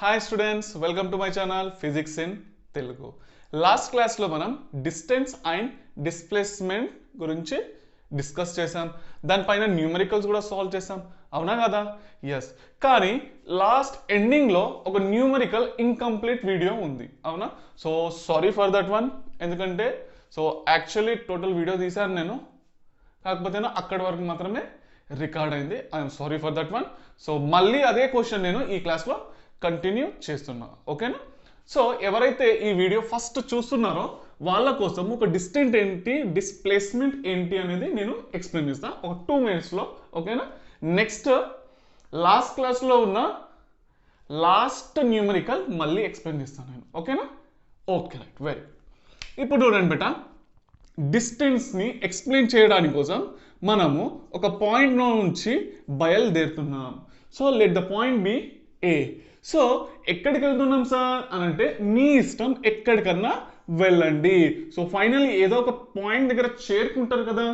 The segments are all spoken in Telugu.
Hi students, welcome to my channel physics in Telugu. Last క్లాస్లో మనం డిస్టెన్స్ అండ్ డిస్ప్లేస్మెంట్ గురించి డిస్కస్ చేసాం. దానిపైన న్యూమరికల్స్ కూడా సాల్వ్ చేసాం, అవునా కదా? ఎస్. కానీ లాస్ట్ ఎండింగ్లో ఒక న్యూమరికల్ ఇన్కంప్లీట్ వీడియో ఉంది, అవునా? So sorry for that one. ఎందుకంటే యాక్చువల్లీ టోటల్ వీడియో తీశాను నేను, కాకపోతే అక్కడి వరకు మాత్రమే రికార్డ్ అయింది. I'm sorry for that one. So మళ్ళీ అదే క్వశ్చన్ నేను ఈ క్లాస్లో కంటిన్యూ చేస్తున్నా, ఓకేనా? సో ఎవరైతే ఈ వీడియో ఫస్ట్ చూస్తున్నారో వాళ్ళ కోసం ఒక డిస్టెన్స్ ఏంటి, డిస్ప్లేస్మెంట్ ఏంటి అనేది నేను ఎక్స్ప్లెయిన్ చేస్తాను ఒక 2 minutesలో, ఓకేనా? నెక్స్ట్ లాస్ట్ క్లాస్లో ఉన్న లాస్ట్ న్యూమరికల్ మళ్ళీ ఎక్స్ప్లెయిన్ చేస్తాను నేను, ఓకేనా? Okay, right, very. ఇప్పుడు చూడండి బేటా, డిస్టెన్స్ని ఎక్స్ప్లెయిన్ చేయడానికి కోసం మనము ఒక పాయింట్ నుంచి బయలుదేరుతున్నాం. So let the point be A. So ఎక్కడికి వెళ్తున్నాం సార్ అని అంటే, మీ ఇష్టం, ఎక్కడికన్నా వెళ్ళండి. సో ఫైనల్లీ ఏదో ఒక పాయింట్ దగ్గర చేరుకుంటారు కదా.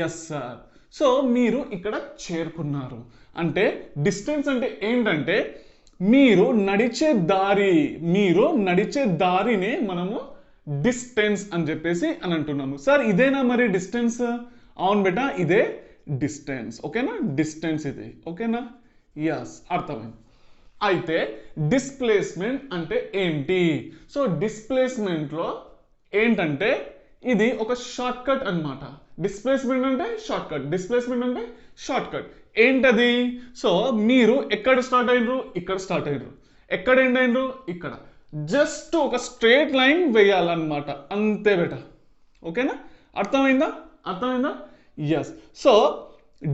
Yes sir. సో మీరు ఇక్కడ చేరుకున్నారు అంటే డిస్టెన్స్ అంటే ఏంటంటే మీరు నడిచే దారినే మనము డిస్టెన్స్ అని చెప్పేసి అని అంటున్నాము. సార్ ఇదేనా మరి డిస్టెన్స్? అవును బేటా, ఇదే డిస్టెన్స్, ఓకేనా? డిస్టెన్స్ ఇది, ఓకేనా? ఎస్, అర్థమైంది. అయితే డిస్ప్లేస్మెంట్ అంటే ఏంటి? సో డిస్ప్లేస్మెంట్లో ఏంటంటే ఇది ఒక షార్ట్ కట్ అనమాట. డిస్ప్లేస్మెంట్ అంటే షార్ట్ కట్. ఏంటది? సో మీరు ఎక్కడ స్టార్ట్ అయినరు? ఇక్కడ స్టార్ట్ అయినరు. ఎక్కడ ఎండ్ అయినరు? ఇక్కడ. జస్ట్ ఒక స్ట్రేట్ లైన్ వేయాలన్నమాట, అంతే బేట, ఓకేనా? అర్థమైందా? ఎస్. సో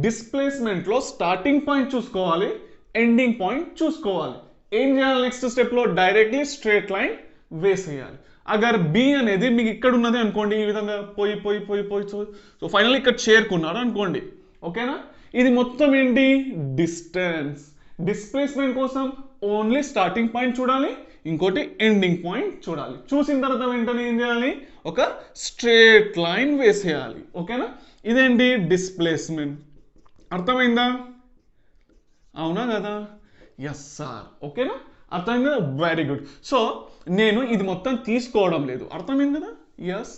డిస్ప్లేస్మెంట్లో స్టార్టింగ్ పాయింట్ చూసుకోవాలి, ఎండింగ్ పాయింట్ చూసుకోవాలి. ఏం చేయాలి నెక్స్ట్ స్టెప్లో? డైరెక్ట్లీ స్ట్రేట్ లైన్ వేసేయాలి. అగర్ బి అనేది మీకు ఇక్కడ ఉన్నది అనుకోండి, ఈ విధంగా పోయి సో ఫైనల్ ఇక్కడ చేరుకున్నారు అనుకోండి, ఓకేనా? ఇది మొత్తం ఏంటి? డిస్టెన్స్. డిస్ప్లేస్మెంట్ కోసం ఓన్లీ స్టార్టింగ్ పాయింట్ చూడాలి, ఇంకోటి ఎండింగ్ పాయింట్ చూడాలి. చూసిన తర్వాత వెంటనే ఏం చేయాలి? ఒక స్ట్రేట్ లైన్ వేసేయాలి, ఓకేనా? ఇదేంటి? డిస్ప్లేస్మెంట్. అర్థమైందా? అవునా కదా? ఎస్ సార్, ఓకేనా? అర్థమైంది కదా? Very good. సో నేను ఇది మొత్తం తీసుకోవడం లేదు, అర్థమైంది కదా? ఎస్.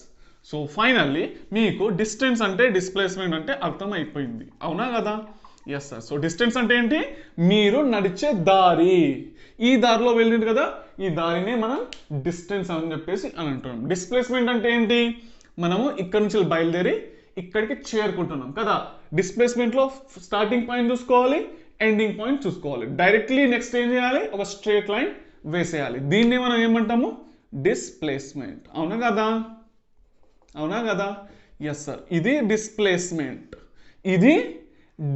సో ఫైనల్లీ మీకు డిస్టెన్స్ అంటే డిస్ప్లేస్మెంట్ అంటే అర్థమైపోయింది, అవునా కదా? Yes sir. సో డిస్టెన్స్ అంటే ఏంటి? మీరు నడిచే దారి. ఈ దారిలో వెళ్ళింది కదా, ఈ దారినే మనం డిస్టెన్స్ అని చెప్పేసి అని అంటున్నాం. డిస్ప్లేస్మెంట్ అంటే ఏంటి? మనము ఇక్కడ నుంచి బయలుదేరి ఇక్కడికి చేరుకుంటున్నాం కదా. డిస్ప్లేస్మెంట్లో స్టార్టింగ్ పాయింట్ చూసుకోవాలి, ఎండింగ్ పాయింట్ చూసుకోవాలి. డైరెక్ట్లీ నెక్స్ట్ ఏం చేయాలి? ఒక స్ట్రేట్ లైన్ వేసేయాలి. దీన్ని మనం ఏమంటాము? డిస్ప్లేస్మెంట్. అవునా కదా? Yes sir. ఇది డిస్ప్లేస్మెంట్, ఇది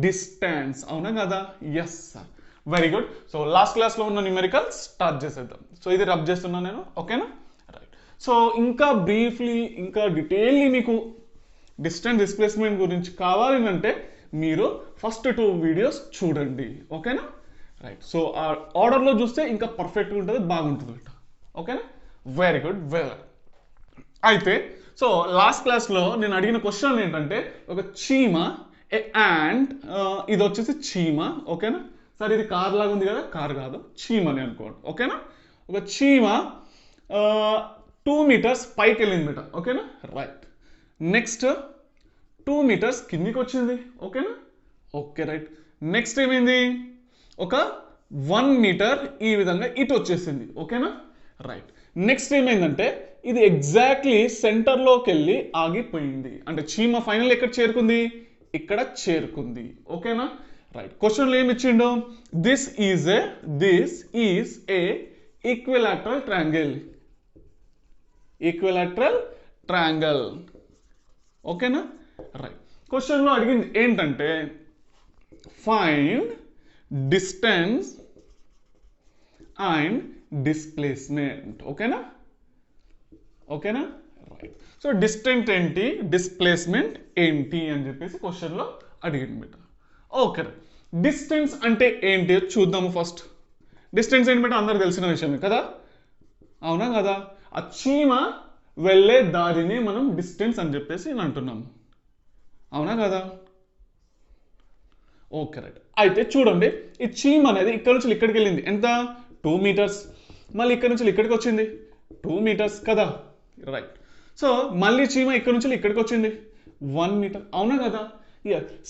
డిస్టెన్స్, అవునా కదా? Yes sir, very good. So last క్లాస్లో ఉన్న న్యూమరికల్ స్టార్ట్ చేసేద్దాం. సో ఇది రబ్ చేస్తున్నాను నేను, ఓకేనా? రైట్. సో ఇంకా బ్రీఫ్లీ, ఇంకా డీటెయిల్లీ మీకు డిస్టెన్స్ డిస్ప్లేస్మెంట్ గురించి కావాలి అంటే మీరు ఫస్ట్ 2 వీడియోస్ చూడండి, ఓకేనా? రైట్. సో ఆ ఆర్డర్లో చూస్తే ఇంకా పర్ఫెక్ట్గా ఉంటుంది, బాగుంటుంది, ఓకేనా? Very good. అయితే సో లాస్ట్ క్లాస్లో నేను అడిగిన క్వశ్చన్ ఏంటంటే, ఒక చీమ, అండ్ ఇది వచ్చేసి చీమ, ఓకేనా? సార్ ఇది కార్ లాగా ఉంది కదా, కార్ కాదు, చీమని అనుకోండి, ఓకేనా? ఒక చీమ 2 meters పైకి వెళ్ళింది బేట, ఓకేనా? రైట్. నెక్స్ట్ 2 meters కిందికి వచ్చింది, ఓకేనా? Okay, right. నెక్స్ట్ ఏమైంది? ఒక 1 meter ఈ విధంగా ఇటు వచ్చేసింది, ఓకేనా? రైట్. నెక్స్ట్ ఏమైందంటే ఇది ఎగ్జాక్ట్లీ సెంటర్లోకి వెళ్ళి ఆగిపోయింది. అంటే చీమ ఫైనల్ ఎక్కడ చేరుకుంది? ఇక్కడ చేరుకుంది, ఓకేనా? రైట్. క్వశ్చన్లో ఏమి ఇచ్చిండు? This is a equilateral triangle, ఓకేనా? రైట్. క్వశ్చన్లో అడిగింది ఏంటంటే ఫైండ్ డిస్టెన్స్ అండ్ డిస్ప్లేస్మెంట్, ఓకేనా? రైట్. సో డిస్టెన్స్ ఏంటి, డిస్ప్లేస్మెంట్ ఏంటి అని చెప్పేసి క్వశ్చన్లో అడిగింది బేట. ఓకే, డిస్టెన్స్ అంటే ఏంటి చూద్దాము. ఫస్ట్ డిస్టెన్స్ ఏంటి బేట? అందరికి తెలిసిన విషయమే కదా, అవునా కదా? ఆ చీమ వెళ్ళే దారిని మనం డిస్టెన్స్ అని చెప్పేసి అంటున్నాము, అవునా కదా? Okay, right. అయితే చూడండి, ఈ చీమ అనేది ఇక్కడ నుంచి ఇక్కడికి వెళ్ళింది ఎంత? మీటర్స్. మళ్ళీ ఇక్కడ నుంచి ఇక్కడికి వచ్చింది 2 మీటర్స్ కదా, రైట్. సో మళ్ళీ చీమ ఇక్కడ నుంచి ఇక్కడికి వచ్చింది 1 మీటర్, అవునా కదా.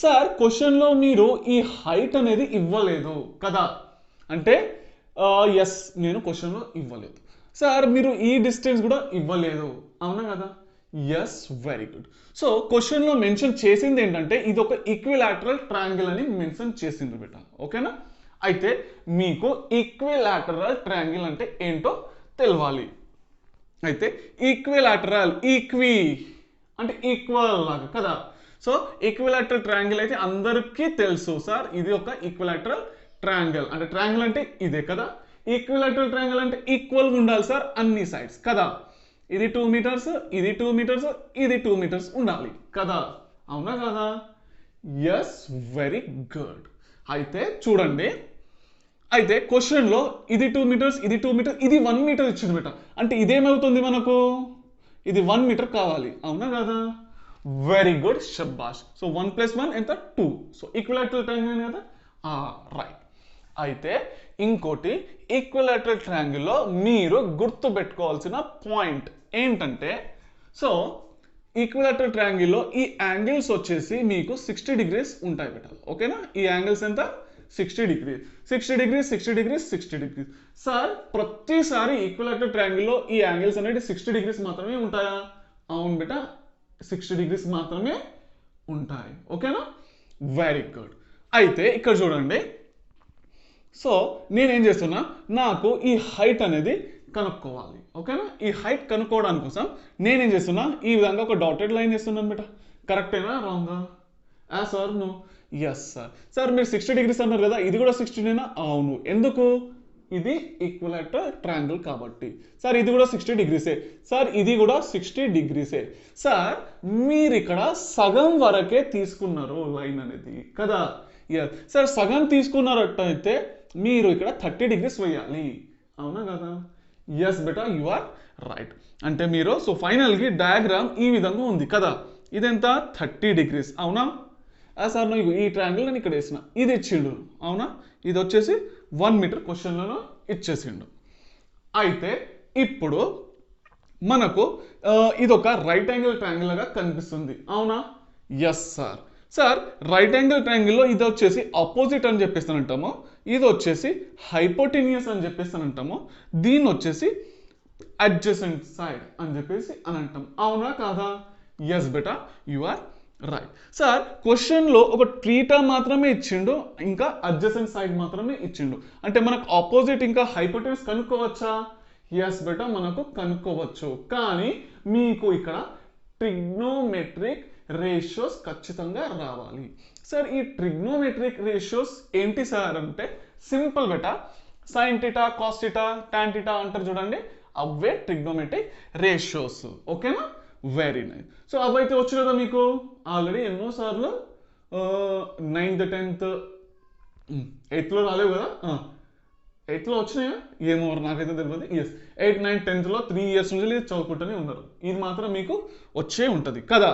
సార్ క్వశ్చన్లో మీరు ఈ హైట్ అనేది ఇవ్వలేదు కదా, అంటే ఎస్ నేను క్వశ్చన్లో ఇవ్వలేదు. సార్ మీరు ఈ డిస్టెన్స్ కూడా ఇవ్వలేదు, అవునా కదా, ఎస్, వెరీ గుడ్. సో క్వశ్చన్లో మెన్షన్ చేసింది ఏంటంటే ఇది ఒక ఈక్విలాటరల్ ట్రయాంగిల్ అని మెన్షన్ చేసింది బేట, ఓకేనా. అయితే మీకు ఈక్విలాటరల్ ట్రయాంగిల్ అంటే ఏంటో తెలవాలి. అయితే ఈక్విలాటరల్, ఈక్వి అంటే ఈక్వల్ లాగా కదా. సో ఈక్విలాటరల్ ట్రయాంగిల్ అయితే అందరికీ తెలుసు సార్, ఇది ఒక ఈక్విలాటరల్ ట్రయాంగిల్. అంటే ట్రయాంగిల్ అంటే ఇదే కదా, ఈక్విలాటరల్ ట్రయాంగిల్ అంటే ఈక్వల్గా ఉండాలి సార్ అన్ని సైడ్స్ కదా. ఇది 2 మీటర్స్, ఇది 2 మీటర్స్, ఇది 2 మీటర్స్ ఉండాలి కదా, అవునా కదా, ఎస్, వెరీ గుడ్. అయితే చూడండి, అయితే క్వశ్చన్లో ఇది 2 మీటర్స్, ఇది 2 మీటర్, ఇది 1 మీటర్ ఇచ్చింది బేట. అంటే ఇదేమవుతుంది మనకు, ఇది 1 మీటర్ కావాలి, అవునా కదా, వెరీ గుడ్, షబ్బాష్. సో 1 + 1 ఎంత, 2. సో ఈక్విలాటరల్ ట్రయాంగిల్ కదా, రైట్. అయితే ఇంకోటి ఈక్విలాటరల్ ట్రయాంగిల్లో మీరు గుర్తుపెట్టుకోవాల్సిన పాయింట్ ఏంటంటే, సో ఈక్విలాటరల్ ట్రయాంగిల్లో ఈ యాంగిల్స్ వచ్చేసి మీకు 60 డిగ్రీస్ ఉంటాయి బేట, ఓకేనా. ఈ యాంగిల్స్ ఎంత, 60 degrees, 60 degrees, 60 degrees, 60 degrees. Sir ప్రతిసారి ఈక్విలాటరల్ ట్రయాంగిల్లో ఈ యాంగిల్స్ అనేది 60 డిగ్రీస్ మాత్రమే ఉంటాయా, అవును బేట, 60 డిగ్రీస్ మాత్రమే ఉంటాయి, ఓకేనా, వెరీ గుడ్. అయితే ఇక్కడ చూడండి, సో నేనేం చేస్తున్నా, నాకు ఈ హైట్ అనేది కనుక్కోవాలి, ఓకేనా. ఈ హైట్ కనుక్కోవడానికి కోసం నేనేం చేస్తున్నా, ఈ విధంగా ఒక డాటెడ్ లైన్ చేస్తున్నాను బేట. కరెక్టేనా, రాంగా, sir no, yes sir. Sir మీరు 60 డిగ్రీస్ అన్నారు కదా, ఇది కూడా 60నేనా, అవును. ఎందుకు, ఇది ఈక్విలాటరల్ ట్రయాంగిల్ కాబట్టి. సార్ ఇది కూడా 60 డిగ్రీసే, సార్ ఇది కూడా 60 డిగ్రీసే. సార్ మీరు ఇక్కడ సగం వరకే తీసుకున్నారు లైన్ అనేది కదా, ఎస్. సార్ సగం తీసుకున్నారట్టయితే మీరు ఇక్కడ 30 డిగ్రీస్ వేయాలి, అవునా కదా, ఎస్ బేటా, యు ఆర్ రైట్. అంటే మీరు సో ఫైనల్గా డయాగ్రామ్ ఈ విధంగా ఉంది కదా, ఇదెంత 30 డిగ్రీస్, అవునా. సార్ నువ్వు ఈ ట్రయాంగిల్ నేను ఇక్కడ వేసిన, ఇది ఇచ్చిండు, అవునా. ఇది వచ్చేసి 1 మీటర్ క్వశ్చన్లలో ఇచ్చేసిండు. అయితే ఇప్పుడు మనకు ఇది ఒక రైట్ యాంగిల్ ట్రయాంగిల్ లాగా కనిపిస్తుంది, అవునా, yes sir. Sir right angle ట్రయాంగిల్లో ఇది వచ్చేసి ఆపోజిట్ అని చెప్పేస్తానంటాము, ఇది వచ్చేసి హైపోటెనియస్ అని చెప్పేస్తానంటాము, దీన్ని వచ్చేసి అడ్జసెంట్ సైడ్ అని చెప్పేసి అని అంటాం, అవునా కాదా, ఎస్ బేటా, యు ఆర్ రైట్. సార్ క్వశ్చన్లో ఒక థీటా మాత్రమే ఇచ్చిండు, ఇంకా అడ్జసెంట్ సైడ్ మాత్రమే ఇచ్చిండు. అంటే మనకు ఆపోజిట్ ఇంకా హైపోటెనియస్ కనుక్కోవచ్చా, ఎస్ బేటా మనకు కనుక్కోవచ్చు. కానీ మీకు ఇక్కడ ట్రిగ్నోమెట్రిక్ రేషియోస్ ఖచ్చితంగా రావాలి. సార్ ఈ ట్రిగ్నోమెట్రిక్ రేషియోస్ ఏంటి సార్ అంటే సింపుల్ బేటా, sine theta, cos theta, tan theta అంటారు చూడండి, అవే ట్రిగ్నోమెట్రిక్ రేషియోస్, ఓకేనా, వెరీ నైస్. సో అవైతే వచ్చు కదా మీకు ఆల్రెడీ ఎన్నోసార్లు 9th 10th 8thలో రాలేవు కదా, 8thలో వచ్చినాయా ఏమో నాకైతే తెలియదు, ఎస్ 8th 9th 10thలో 3 years నుంచి చదువుకుంటూనే ఉన్నారు, ఇది మాత్రం మీకు వచ్చే ఉంటుంది కదా,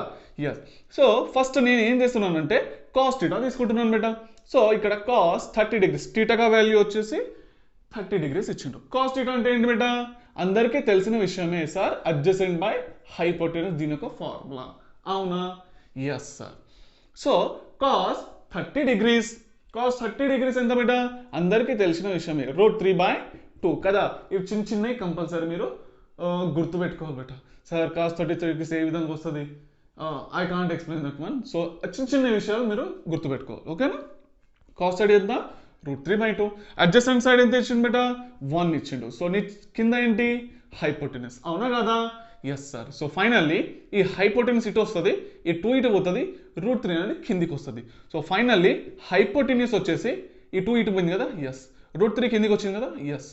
ఎస్. సో ఫస్ట్ నేను ఏం చేస్తున్నానంటే కాస్ థీటా తీసుకుంటున్నాను బేటా. సో ఇక్కడ కాస్ 30 డిగ్రీస్, థీటాగా వాల్యూ వచ్చేసి 30 డిగ్రీస్ ఇచ్చిండు. కాస్ థీటా అంటే ఏంటి బేటా, అందరికీ తెలిసిన విషయమే సార్, అడ్జసెంట్ బై హైపోటెనస్, దీని యొక్క ఫార్ములా, అవునా, yes sir. So cos 30 degrees, cos 30 degrees ఎంత బేటా, అందరికీ తెలిసిన విషయమే, √3/2 కదా. ఇవి చిన్న చిన్నవి కంపల్సరీ మీరు గుర్తుపెట్టుకోవాలి బేటా. సార్ కాస్ 30 డిగ్రీస్ ఏ విధంగా వస్తుంది, I can't explain that one. So చిన్న చిన్న విషయాలు మీరు గుర్తుపెట్టుకోవాలి, ఓకేనా. కాస్ 30 ఎంత, √3/2. అడ్జసెంట్ సైడ్ ఎంత ఇచ్చిండు బేటా, 1 ఇచ్చిండు. సో నీ కింద ఏంటి, హైపోటెనస్, అవునా కదా, ఎస్ సార్. సో ఫైనల్లీ ఈ హైపోటెనస్ ఇటు వస్తుంది, ఈ 2 ఇటు పోతుంది, √3 అనేది కిందికి వస్తుంది. సో ఫైనల్లీ హైపోటెనస్ వచ్చేసి ఈ 2 ఇటు పోయింది కదా, ఎస్, √3 కిందికి వచ్చింది కదా, ఎస్.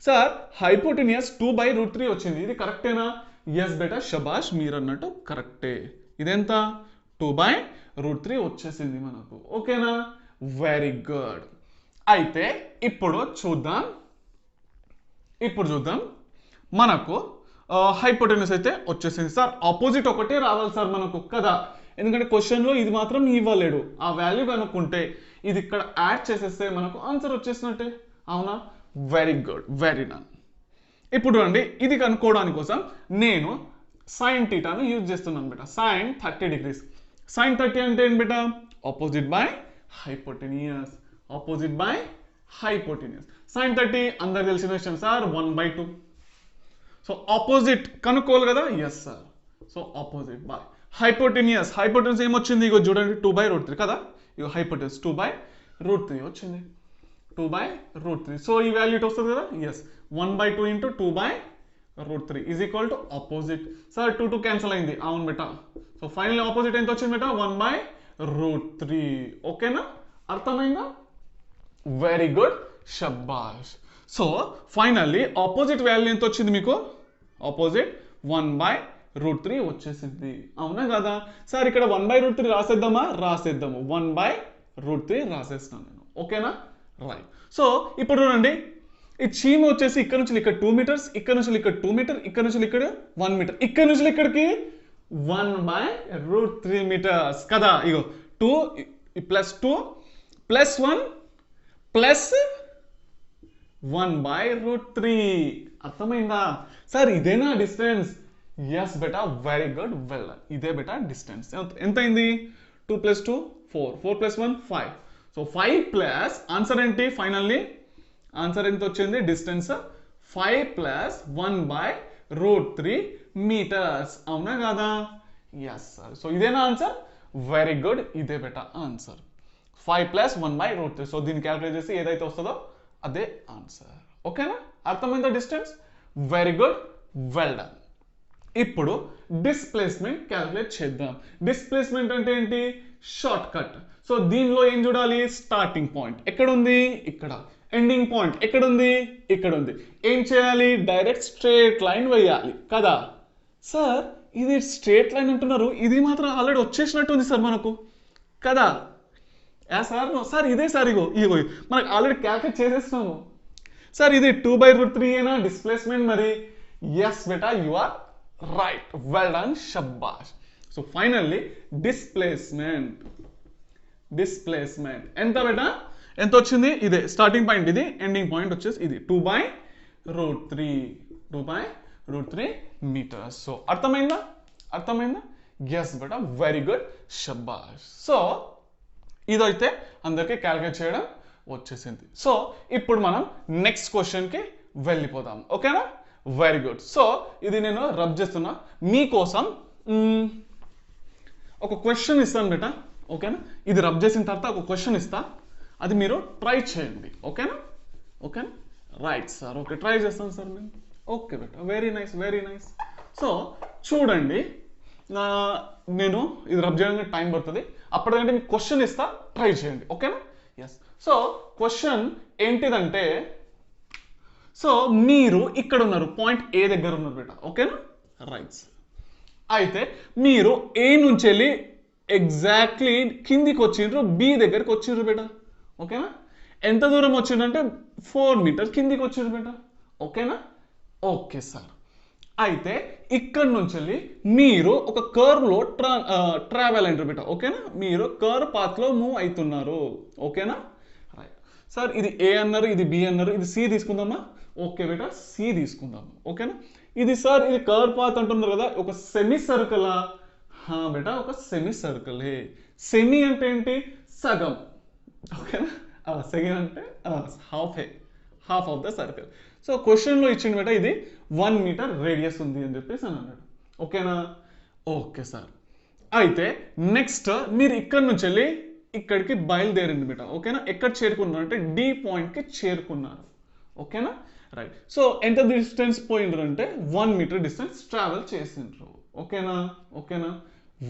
సార్ హైపోటెనియస్ 2/√3 వచ్చింది, ఇది కరెక్టేనా, ఎస్ బేటా, షబాష్, మీరు అన్నట్టు కరెక్టే. ఇదెంత, 2/√3 వచ్చేసింది మనకు, ఓకేనా, వెరీ గుడ్. అయితే ఇప్పుడు చూద్దాం మనకు హైపోటెనస్ అయితే వచ్చేసింది. సార్ ఆపోజిట్ ఒకటే రావాలి సార్ మనకు కదా, ఎందుకంటే క్వశ్చన్లో ఇది మాత్రం ఇవ్వలేడు. ఆ వాల్యూ కనుక్కుంటే ఇది ఇక్కడ యాడ్ చేసేస్తే మనకు ఆన్సర్ వచ్చేసినట్టే, అవునా. వెరీ గుడ్, వెరీ నన్. ఇప్పుడు అండి ఇది కనుక్కోవడానికి కోసం నేను సైన్ థీటాను యూజ్ చేస్తున్నాను బేట. Sign 30 degrees. సైన్ 30 అంటే ఏంటి బేట? Opposite by hypotenuse. Opposite by hypotenuse. Sine 30 అందరు తెలిసిన విషయం సార్, 1/2. సో ఆపోజిట్ కనుక్కోవాలి కదా, yes sir. So opposite by hypotenuse. Hypotenuse ఏమొచ్చింది? ఇగో చూడండి, 2/√3 కదా. ఇగో హైపోటెనియస్ 2/√3 వచ్చింది. 2/√3. సో ఈ వాల్యూ వస్తుంది కదా, yes. 1/2 into 2/√3 is equal to opposite. Sir 2 cancel అయింది, అవును బేటా. సో ఫైనల్ ఆపోజిట్ ఎంత వచ్చింది బేటా? 1/√3. ఓకేనా, అర్థమైందా? వెరీ గుడ్, షబ్బాష్. సో ఫైనల్లీ ఆపోజిట్ వాల్యూ ఎంత వచ్చింది మీకు? ఆపోజిట్ 1/√3 వచ్చేసింది, అవునా కదా? సార్ ఇక్కడ 1/√3 రాసేద్దామా? రాసేద్దాము. 1/√3 రాసేస్తాను నేను, ఓకేనా? రైట్. సో ఇప్పుడు చూడండి, ఈ చీమ వచ్చేసి ఇక్కడ నుంచి ఇక్కడ 2 meters, ఇక్కడ నుంచి ఇక్కడ 2 meter, ఇక్కడ నుంచి ఇక్కడ 1 meter, ఇక్కడ నుంచి ఇక్కడికి 1/√3 meters కదా. ఇగో 2 + 2 + 1 + 1/√3. అర్థమైందా సార్? ఇదేనా డిస్టెన్స్? ఎస్ బేటా, వెరీ గుడ్, వెల్. ఇదే బేటా డిస్టెన్స్. ఎంత అయింది? 2 + 2 4, 4 + 1 5. సో 5 ప్లస్ ఆన్సర్ ఏంటి? ఫైనల్లీ ఆన్సర్ ఎంత వచ్చింది? డిస్టెన్స్ 5 + 1/√3 meters, అవునా కాదా? Yes sir. సో ఇదేనా ఆన్సర్? వెరీ గుడ్, ఇదే బేటా ఆన్సర్. 5 + 1/√3. సో దీన్ని క్యాలిక్యులేట్ చేసి ఏదైతే వస్తుందో అదే ఆన్సర్, ఓకేనా? అర్థమైందా distance? Very good, well done. ఇప్పుడు డిస్ప్లేస్మెంట్ క్యాలిక్యులేట్ చేద్దాం. డిస్ప్లేస్మెంట్ అంటే ఏంటి? Short cut. సో దీనిలో ఏం చూడాలి? స్టార్టింగ్ పాయింట్ ఎక్కడ ఉంది? ఇక్కడ. ఎండింగ్ పాయింట్ ఎక్కడ ఉంది? ఇక్కడ ఉంది. ఏం చేయాలి? డైరెక్ట్ స్ట్రేట్ లైన్ వేయాలి కదా. సార్ ఇది స్ట్రేట్ లైన్ అంటున్నారు, ఇది మాత్రం ఆల్రెడీ వచ్చేసినట్టు ఉంది సార్ మనకు కదా. సార్ సార్ ఇదే సార్, ఇగో ఇగో మనకు ఆల్రెడీ క్యాల్కులేట్ చేసేస్తున్నాము సార్. ఇది 2/√3 ఏనా డిస్ప్లేస్మెంట్? మరి ఎస్ బేటా, you are right, well done, షబ్బాష్. సో ఫైనల్లీ డిస్ప్లేస్మెంట్ ఎంత బేటా? ఎంత వచ్చింది? ఇదే స్టార్టింగ్ పాయింట్, ఇది ఎండింగ్ పాయింట్ వచ్చేసి ఇది 2/√3 meters. సో అర్థమైందా? ఎస్ బేటా, వెరీ గుడ్, షబ్బాష్. సో ఇదైతే అందరికీ క్యాలిక్యులేట్ చేయడం వచ్చేసింది. సో ఇప్పుడు మనం నెక్స్ట్ క్వశ్చన్కి వెళ్ళిపోదాం, ఓకేనా? Very good. సో ఇది నేను రబ్ చేస్తున్నా మీకోసం. ఒక క్వశ్చన్ ఇస్తాను బేటా, ఓకేనా? ఇది రబ్ చేసిన తర్వాత ఒక క్వశ్చన్ ఇస్తా, అది మీరు ట్రై చేయండి, ఓకేనా? రైట్ సార్, ఓకే, ట్రై చేస్తాను సార్ నేను. ఓకే బేటా, వెరీ నైస్. సో చూడండి, నేను ఇది రబ్ చేయడానికి టైం పడుతుంది, అప్పటికంటే మీకు క్వశ్చన్ ఇస్తా, ట్రై చేయండి, ఓకేనా? ఎస్. సో క్వశ్చన్ ఏంటిదంటే, సో మీరు ఇక్కడ ఉన్నారు, పాయింట్ ఏ దగ్గర ఉన్నారు బేటా, ఓకేనా? రైట్. అయితే మీరు ఏ నుంచి వెళ్ళి ఎగ్జాక్ట్లీ కిందికి వచ్చిండ్రు, బి దగ్గరికి వచ్చిండ్రు బేటా, ఓకేనా? ఎంత దూరం వచ్చిందంటే 4 meters కిందికి వచ్చిండ్రు బేటా, ఓకేనా? Okay sir. అయితే ఇక్కడ నుంచి వెళ్ళి మీరు ఒక కర్వ్లో ట్రావెల్ అయినారు బేటా, ఓకేనా? మీరు కర్వ్ పాత్లో మూవ్ అవుతున్నారు, ఓకేనా? Right sir. ఇది ఏ అన్నారు, ఇది బి అన్నారు, ఇది సి తీసుకుందామా? ఓకే బేటా, సి తీసుకుందాము, ఓకేనా? ఇది సార్, ఇది కర్వ్ పాత్ అంటున్నారు కదా, ఒక సెమీ సర్కిలా? బేటా, ఒక సెమీ సర్కిలే. సెమీ అంటే ఏంటి? సగం, ఓకేనా? సెకండ్ అంటే half of the circle. So క్వశ్చన్లో ఇచ్చింది బేటా, ఇది 1 meter రేడియస్ ఉంది అని చెప్పేసి అని అన్నాడు, ఓకేనా? Okay sir. అయితే నెక్స్ట్ మీరు ఇక్కడ నుంచి వెళ్ళి ఇక్కడికి బయలుదేరింది బేటా, ఓకేనా? ఎక్కడ చేరుకున్నారు అంటే డి పాయింట్కి చేరుకున్నారు, ఓకేనా? రైట్. సో ఎంత డిస్టెన్స్ పోయిండ్రు అంటే 1 meter డిస్టెన్స్ ట్రావెల్ చేసిండ్రు, ఓకేనా?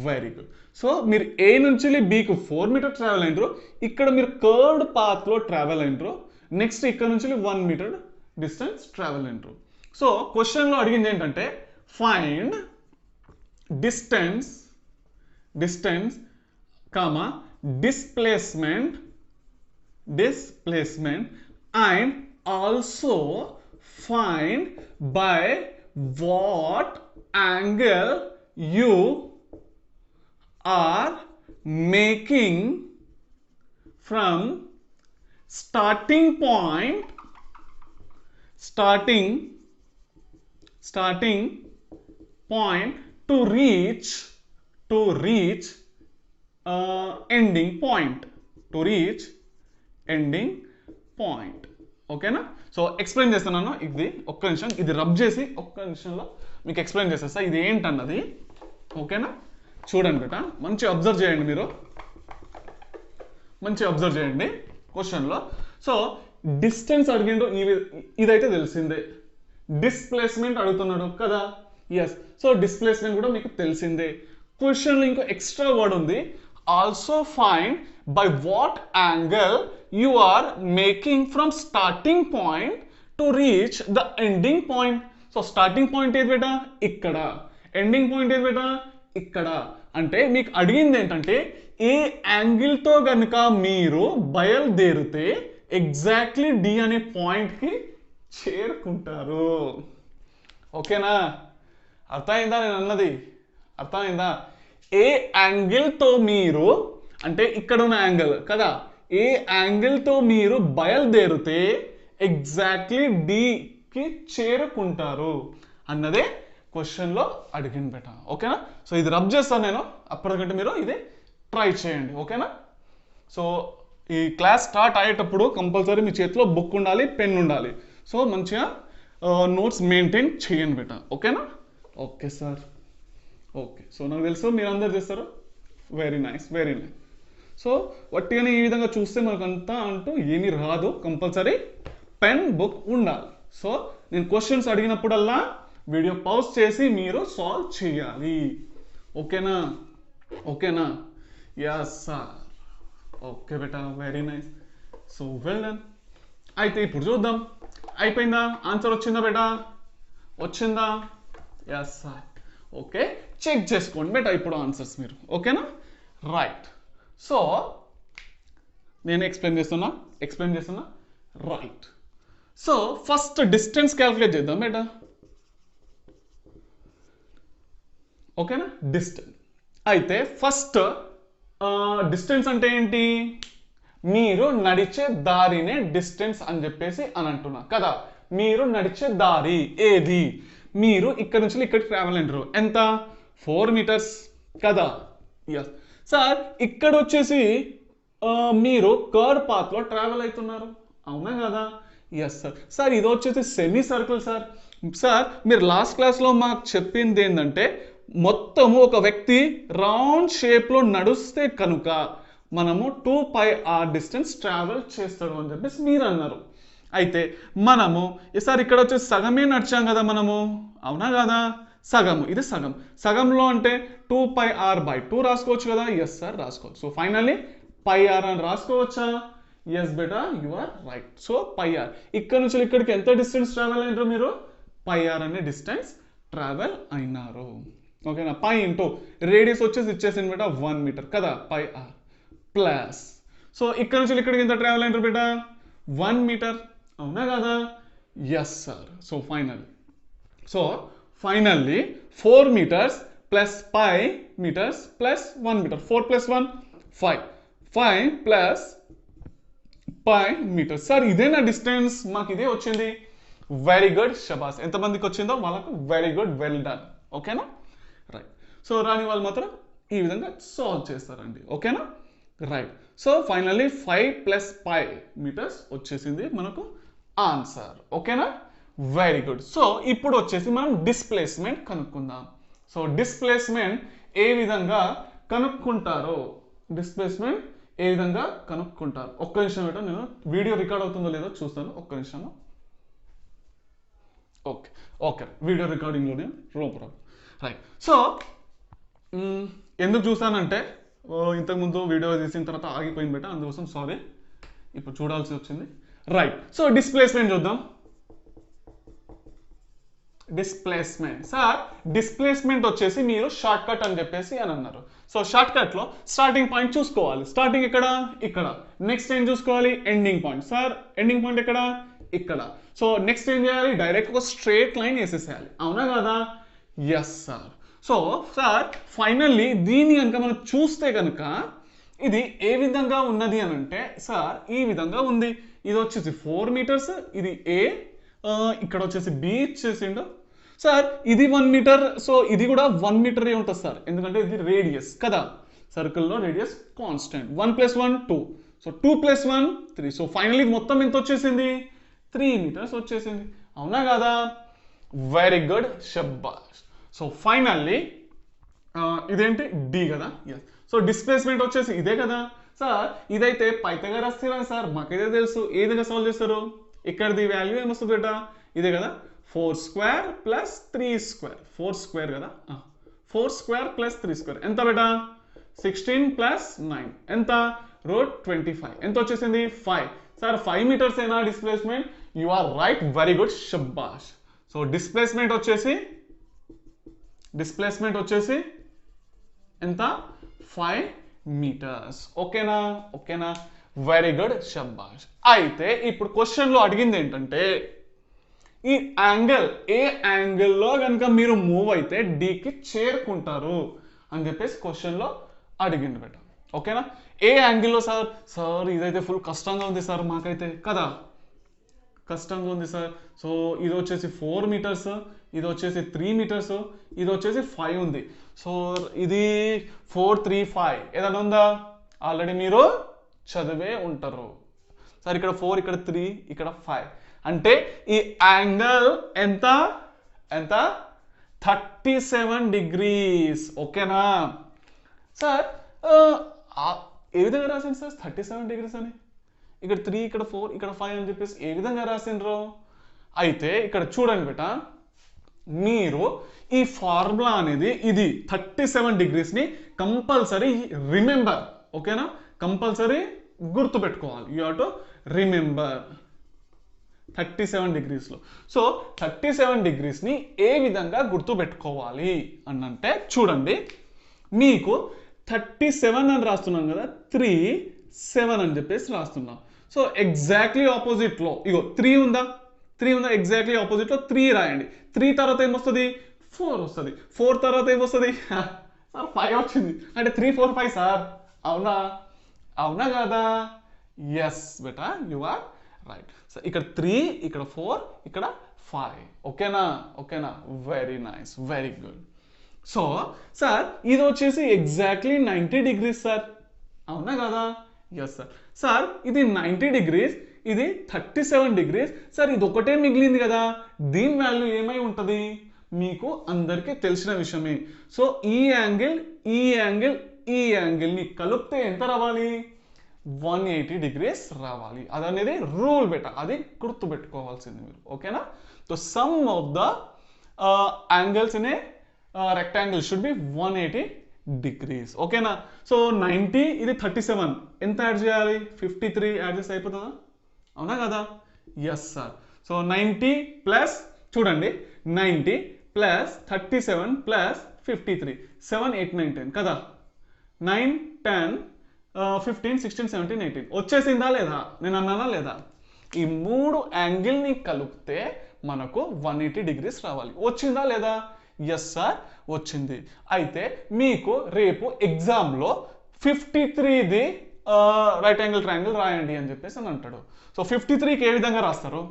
Very good. సో మీరు ఏ నుంచి బికి 4 meter ట్రావెల్ అయినరు, ఇక్కడ మీరు కర్వ్డ్ పాత్లో ట్రావెల్ అయినరు, నెక్స్ట్ ఇక్కడ నుంచి 1 meter డిస్టెన్స్ ట్రావెల్ అయినరు. సో క్వశ్చన్లో అడిగింది ఏంటంటే, find distance comma displacement and also find by what angle you are making from starting point starting point to reach ending point, ఓకేనా. సో ఎక్స్ప్లెయిన్ చేస్తున్నాను, ఇది ఒక్క నిమిషం, ఇది రబ్ చేసి ఒక్క నిమిషంలో మీకు ఎక్స్ప్లెయిన్ చేసేస్తా ఇది ఏంటన్నది, ఓకేనా. చూడండి బేట, మంచి అబ్జర్వ్ చేయండి, మీరు మంచి అబ్జర్వ్ చేయండి క్వశ్చన్లో. సో డిస్టెన్స్ అడిగిండు, ఇదైతే తెలిసిందే. డిస్ప్లేస్మెంట్ అడుగుతున్నాడు కదా, ఎస్. సో డిస్ప్లేస్మెంట్ కూడా మీకు తెలిసిందే. క్వశ్చన్లో ఇంకో ఎక్స్ట్రా వర్డ్ ఉంది, also find by what angle you are making from starting point to reach the ending point. So starting point ఏది బేటా, ఇక్కడ. ఎండింగ్ పాయింట్ ఏది బేటా, ఇక్కడ. అంటే మీకు అడిగింది ఏంటంటే ఏ యాంగిల్తో కనుక మీరు బయలుదేరితే ఎగ్జాక్ట్లీ డి అనే పాయింట్కి చేరుకుంటారు. ఓకేనా, అర్థమైందా నేను అన్నది, అర్థమైందా? ఏ యాంగిల్తో మీరు, అంటే ఇక్కడ ఉన్న యాంగిల్ కదా, ఏ యాంగిల్తో మీరు బయలుదేరితే ఎగ్జాక్ట్లీ డికి చేరుకుంటారు అన్నదే క్వశ్చన్లో అడిగిన బేట, ఓకేనా. సో ఇది రబ్ చేస్తాను నేను, అప్పటికంటే మీరు ఇది ట్రై చేయండి, ఓకేనా. సో ఈ క్లాస్ స్టార్ట్ అయ్యేటప్పుడు కంపల్సరీ మీ చేతిలో బుక్ ఉండాలి, పెన్ ఉండాలి. సో మంచిగా నోట్స్ మెయింటైన్ చేయండి బేట, ఓకేనా. Okay sir, okay. సో నాకు తెలుసు మీరు అందరు చేస్తారు, very nice, very nice. So వట్టిగానే ఈ విధంగా చూస్తే మనకంతా అంటూ ఏమీ రాదు, కంపల్సరీ పెన్ బుక్ ఉండాలి. సో నేను క్వశ్చన్స్ అడిగినప్పుడల్లా వీడియో పాజ్ చేసి మీరు సాల్వ్ చేయాలి, ఓకేనా, ఓకేనా. యస్ సార్, ఓకే బేటా, very nice. So well done. అయితే ఇప్పుడు చూద్దాం, అయిపోయిందా? ఆన్సర్ వచ్చిందా బేటా, వచ్చిందా? Yes sir, okay. చెక్ చేసుకోండి బేటా ఇప్పుడు ఆన్సర్స్ మీరు, ఓకేనా. రైట్. సో నేను ఎక్స్ప్లెయిన్ చేస్తున్నా, right. So first distance calculate చేద్దాం బేటా, ఓకేనా. డిస్టెన్స్ అయితే ఫస్ట్ డిస్టెన్స్ అంటే ఏంటి, మీరు నడిచే దారినే డిస్టెన్స్ అని చెప్పేసి అని అంటున్నా కదా. మీరు నడిచే దారి ఏది, మీరు ఇక్కడ నుంచి ఇక్కడికి ట్రావెల్ అంటారు ఎంత, 4 మీటర్స్ కదా. ఎస్ సార్, ఇక్కడ వచ్చేసి మీరు కర్వ్ పాత్లో ట్రావెల్ అవుతున్నారు, అవునా కదా. Yes sir. సార్ ఇది వచ్చేసి సెమీ సర్కిల్ సార్. సార్ మీరు లాస్ట్ క్లాస్లో మాకు చెప్పింది ఏంటంటే మొత్తము ఒక వ్యక్తి రౌండ్ షేప్లో నడుస్తే కనుక మనము 2πr డిస్టెన్స్ ట్రావెల్ చేస్తాడు అని చెప్పేసి మీరు అన్నారు. అయితే మనము ఈసారి ఇక్కడ వచ్చేసి సగమే నడిచాం కదా మనము, అవునా కదా. సగము, ఇది సగం. సగంలో అంటే 2πr/2 రాసుకోవచ్చు కదా. ఎస్ సార్ రాసుకోవచ్చు. సో ఫైనల్లీ πr అని రాసుకోవచ్చా? ఎస్ బేటా, you are right. So πr, ఇక్కడ నుంచి ఇక్కడికి ఎంత డిస్టెన్స్ ట్రావెల్ అయినారు మీరు, πr అనే డిస్టెన్స్ ట్రావెల్ అయినారు, ఓకేనా. పై ఇంటూ రేడియస్ వచ్చేసి ఇచ్చేసింది బేటా 1 మీటర్ కదా, πr ప్లస్. సో ఇక్కడ నుంచి ఇక్కడికి ఎంత ట్రావెల్ అయినారు బేటా, 1 మీటర్, అవునా కదా. Yes sir. So finally 4 metres plus 5 metres plus 1 metre, 4 plus 1 5, 5 plus 5 metres. Sir ఇదేనా డిస్టెన్స్, మాకు ఇదే వచ్చింది. వెరీ గుడ్, షబాస్. ఎంతమందికి వచ్చిందో వాళ్ళకు వెరీ గుడ్, వెల్ డన్, ఓకేనా. రైట్. సో రాని వాళ్ళు మాత్రం ఈ విధంగా సాల్వ్ చేస్తారండి, ఓకేనా. Right. So finally 5 plus 5 metres వచ్చేసింది మనకు ఆన్సర్, ఓకేనా. Very good. సో ఇప్పుడు వచ్చేసి మనం డిస్ప్లేస్మెంట్ కనుక్కుందాం. సో డిస్ప్లేస్మెంట్ ఏ విధంగా కనుక్కుంటారో, ఒక్క నిమిషం బేటా, నేను వీడియో రికార్డ్ అవుతుందో లేదో చూస్తాను, ఒక్క నిమిషం. ఓకే వీడియో రికార్డింగ్లోనే, నో ప్రాబ్లం. రైట్. సో ఎందుకు చూసానంటే ఇంతకుముందు వీడియో తీసిన తర్వాత ఆగిపోయింది బేటా, అందుకోసం సారీ, ఇప్పుడు చూడాల్సి వచ్చింది. రైట్. సో డిస్ప్లేస్మెంట్ చూద్దాం. డిస్ప్లేస్మెంట్ సార్, డిస్ప్లేస్మెంట్ వచ్చేసి మీరు షార్ట్ కట్ అని చెప్పేసి అని అన్నారు. సో షార్ట్ కట్లో స్టార్టింగ్ పాయింట్ చూసుకోవాలి. స్టార్టింగ్ ఇక్కడ. నెక్స్ట్ ఏం చూసుకోవాలి, ending point. Sir ending point ఇక్కడ. సో నెక్స్ట్ ఏం చేయాలి, డైరెక్ట్ ఒక స్ట్రేట్ లైన్ వేసేసేయాలి, అవునా కదా. Yes sir. So sir finally దీన్ని కనుక మనం చూస్తే కనుక ఇది ఏ విధంగా ఉన్నది అని అంటే సార్ ఈ విధంగా ఉంది. ఇది వచ్చేసి 4 మీటర్స్, ఇది A ఇక్కడ వచ్చేసి బి ఇచ్చేసిండు సార్. ఇది 1 మీటర్, సో ఇది కూడా 1 మీటరే ఉంటుంది సార్, ఎందుకంటే ఇది రేడియస్ కదా, సర్కిల్లో radius constant. 1 + 1 2, so 2 + 1 3, so finally మొత్తం ఎంత వచ్చేసింది 3 మీటర్స్ వచ్చేసింది. అవునా కదా? వెరీ గుడ్, షబ్బాష్. సో ఫైనల్లీ ఇదేంటి డి కదా. ఎస్. సో డిస్ప్లేస్మెంట్ వచ్చేసి ఇదే కదా సార్. ఇదైతే పైథాగరస్ థీరం సార్, మాకైతే తెలుసు. ఏ విధంగా సాల్వ్ చేస్తారు? ఇక్కడది వాల్యూ ఏమొస్తుంది బేటా? ఇదే కదా, 4² + 3². 4² కదా, 4² + 3² ఎంత బేటా? 16 + 9 ఎంత? √25. ఎంత వచ్చేసింది? 5. సార్ 5 మీటర్స్ అయినా displacement? You are right, very good, షబ్బాష్. సో డిస్ప్లేస్మెంట్ వచ్చేసి ఎంత? 5 మీటర్స్. ఓకేనా? ఓకేనా, వెరీ గుడ్, షబ్బాష్. అయితే ఇప్పుడు క్వశ్చన్లో అడిగింది ఏంటంటే, ఈ యాంగిల్, ఏ యాంగిల్లో కనుక మీరు మూవ్ అయితే డికి చేరుకుంటారు అని చెప్పేసి క్వశ్చన్లో అడిగింది బేట. ఓకేనా? ఏ యాంగిల్లో సార్? సార్ ఇదైతే ఫుల్ కష్టంగా ఉంది సార్ మాకైతే కదా, కష్టంగా ఉంది సార్. సో ఇది వచ్చేసి 4 మీటర్స్, ఇది వచ్చేసి 3 మీటర్స్, ఇది వచ్చేసి 5 ఉంది. సో ఇది 4 3 5 ఏదైనా ఉందా? ఆల్రెడీ మీరు చదివే ఉంటారు సార్. ఇక్కడ 4, ఇక్కడ 3, ఇక్కడ 5 అంటే ఈ యాంగిల్ ఎంత? 37 డిగ్రీస్. ఓకేనా సార్? ఏ విధంగా రాసింది సార్ 37 డిగ్రీస్ అని? ఇక్కడ 3, ఇక్కడ 4, ఇక్కడ 5 అని చెప్పేసి ఏ విధంగా రాసిండ్రు? అయితే ఇక్కడ చూడండి బేట, మీరు ఈ ఫార్ములా అనేది ఇది 37 డిగ్రీస్ని కంపల్సరీ రిమెంబర్. ఓకేనా? కంపల్సరీ గుర్తుపెట్టుకోవాలి. యూ హావ్ టు రిమెంబర్ 37 డిగ్రీస్లో. సో 37 డిగ్రీస్ని ఏ విధంగా గుర్తుపెట్టుకోవాలి అని అంటే, చూడండి, మీకు 37 అని రాస్తున్నాం కదా, 3 7 అని చెప్పేసి రాస్తున్నాం. సో ఎగ్జాక్ట్లీ ఆపోజిట్లో ఇగో 3 ఉందా, ఎగ్జాక్ట్లీ ఆపోజిట్లో 3 రాయండి. 3 తర్వాత ఏమొస్తుంది? 4 వస్తుంది. 4 తర్వాత ఏమొస్తుంది? సార్ 5 వచ్చింది. అంటే 3 4 5 సార్. అవునా కదా? ఎస్ బేటా, యు ఆర్ రైట్. సో ఇక్కడ 3, ఇక్కడ 4, ఇక్కడ 5. ఓకేనా, very nice, very good. So sir ఇది వచ్చేసి ఎగ్జాక్ట్లీ 90 డిగ్రీస్ సార్. అవునా కదా? Yes sir. సార్ ఇది 90 డిగ్రీస్, ఇది 37 డిగ్రీస్ సార్. ఇది ఒకటే మిగిలింది కదా, దీని వాల్యూ ఏమై ఉంటుంది? మీకు అందరికీ తెలిసిన విషయమే. సో ఈ యాంగిల్ని కలిపితే ఎంత రావాలి? 180 డిగ్రీస్ రావాలి. అదనేది రూల్ బేట, అది గుర్తుపెట్టుకోవాల్సింది మీరు. ఓకేనా? So some of the angles in a rectangle should be 180 degrees. ఓకేనా? సో 90, ఇది 37, ఎంత యాడ్ చేయాలి? 53 యాడ్ చేస్తే అయిపోతుందా? అవునా కదా? Yes sir. సో 90 ప్లస్, చూడండి, 90 ప్లస్ 37 ప్లస్ 53, 7 8 9 10 కదా, 9 10 15 16 17 18 వచ్చేసిందా లేదా? నేను అన్నానా లేదా? ఈ 3 యాంగిల్ని కలిపితే మనకు 180 డిగ్రీస్ రావాలి. వచ్చిందా లేదా? ఎస్ సార్, వచ్చింది. అయితే మీకు రేపు ఎగ్జామ్లో 53ది రైట్ యాంగిల్ ట్రయాంగిల్ రాయండి అని చెప్పేసి అని అంటాడు. సో 53కి ఏ విధంగా రాస్తారు?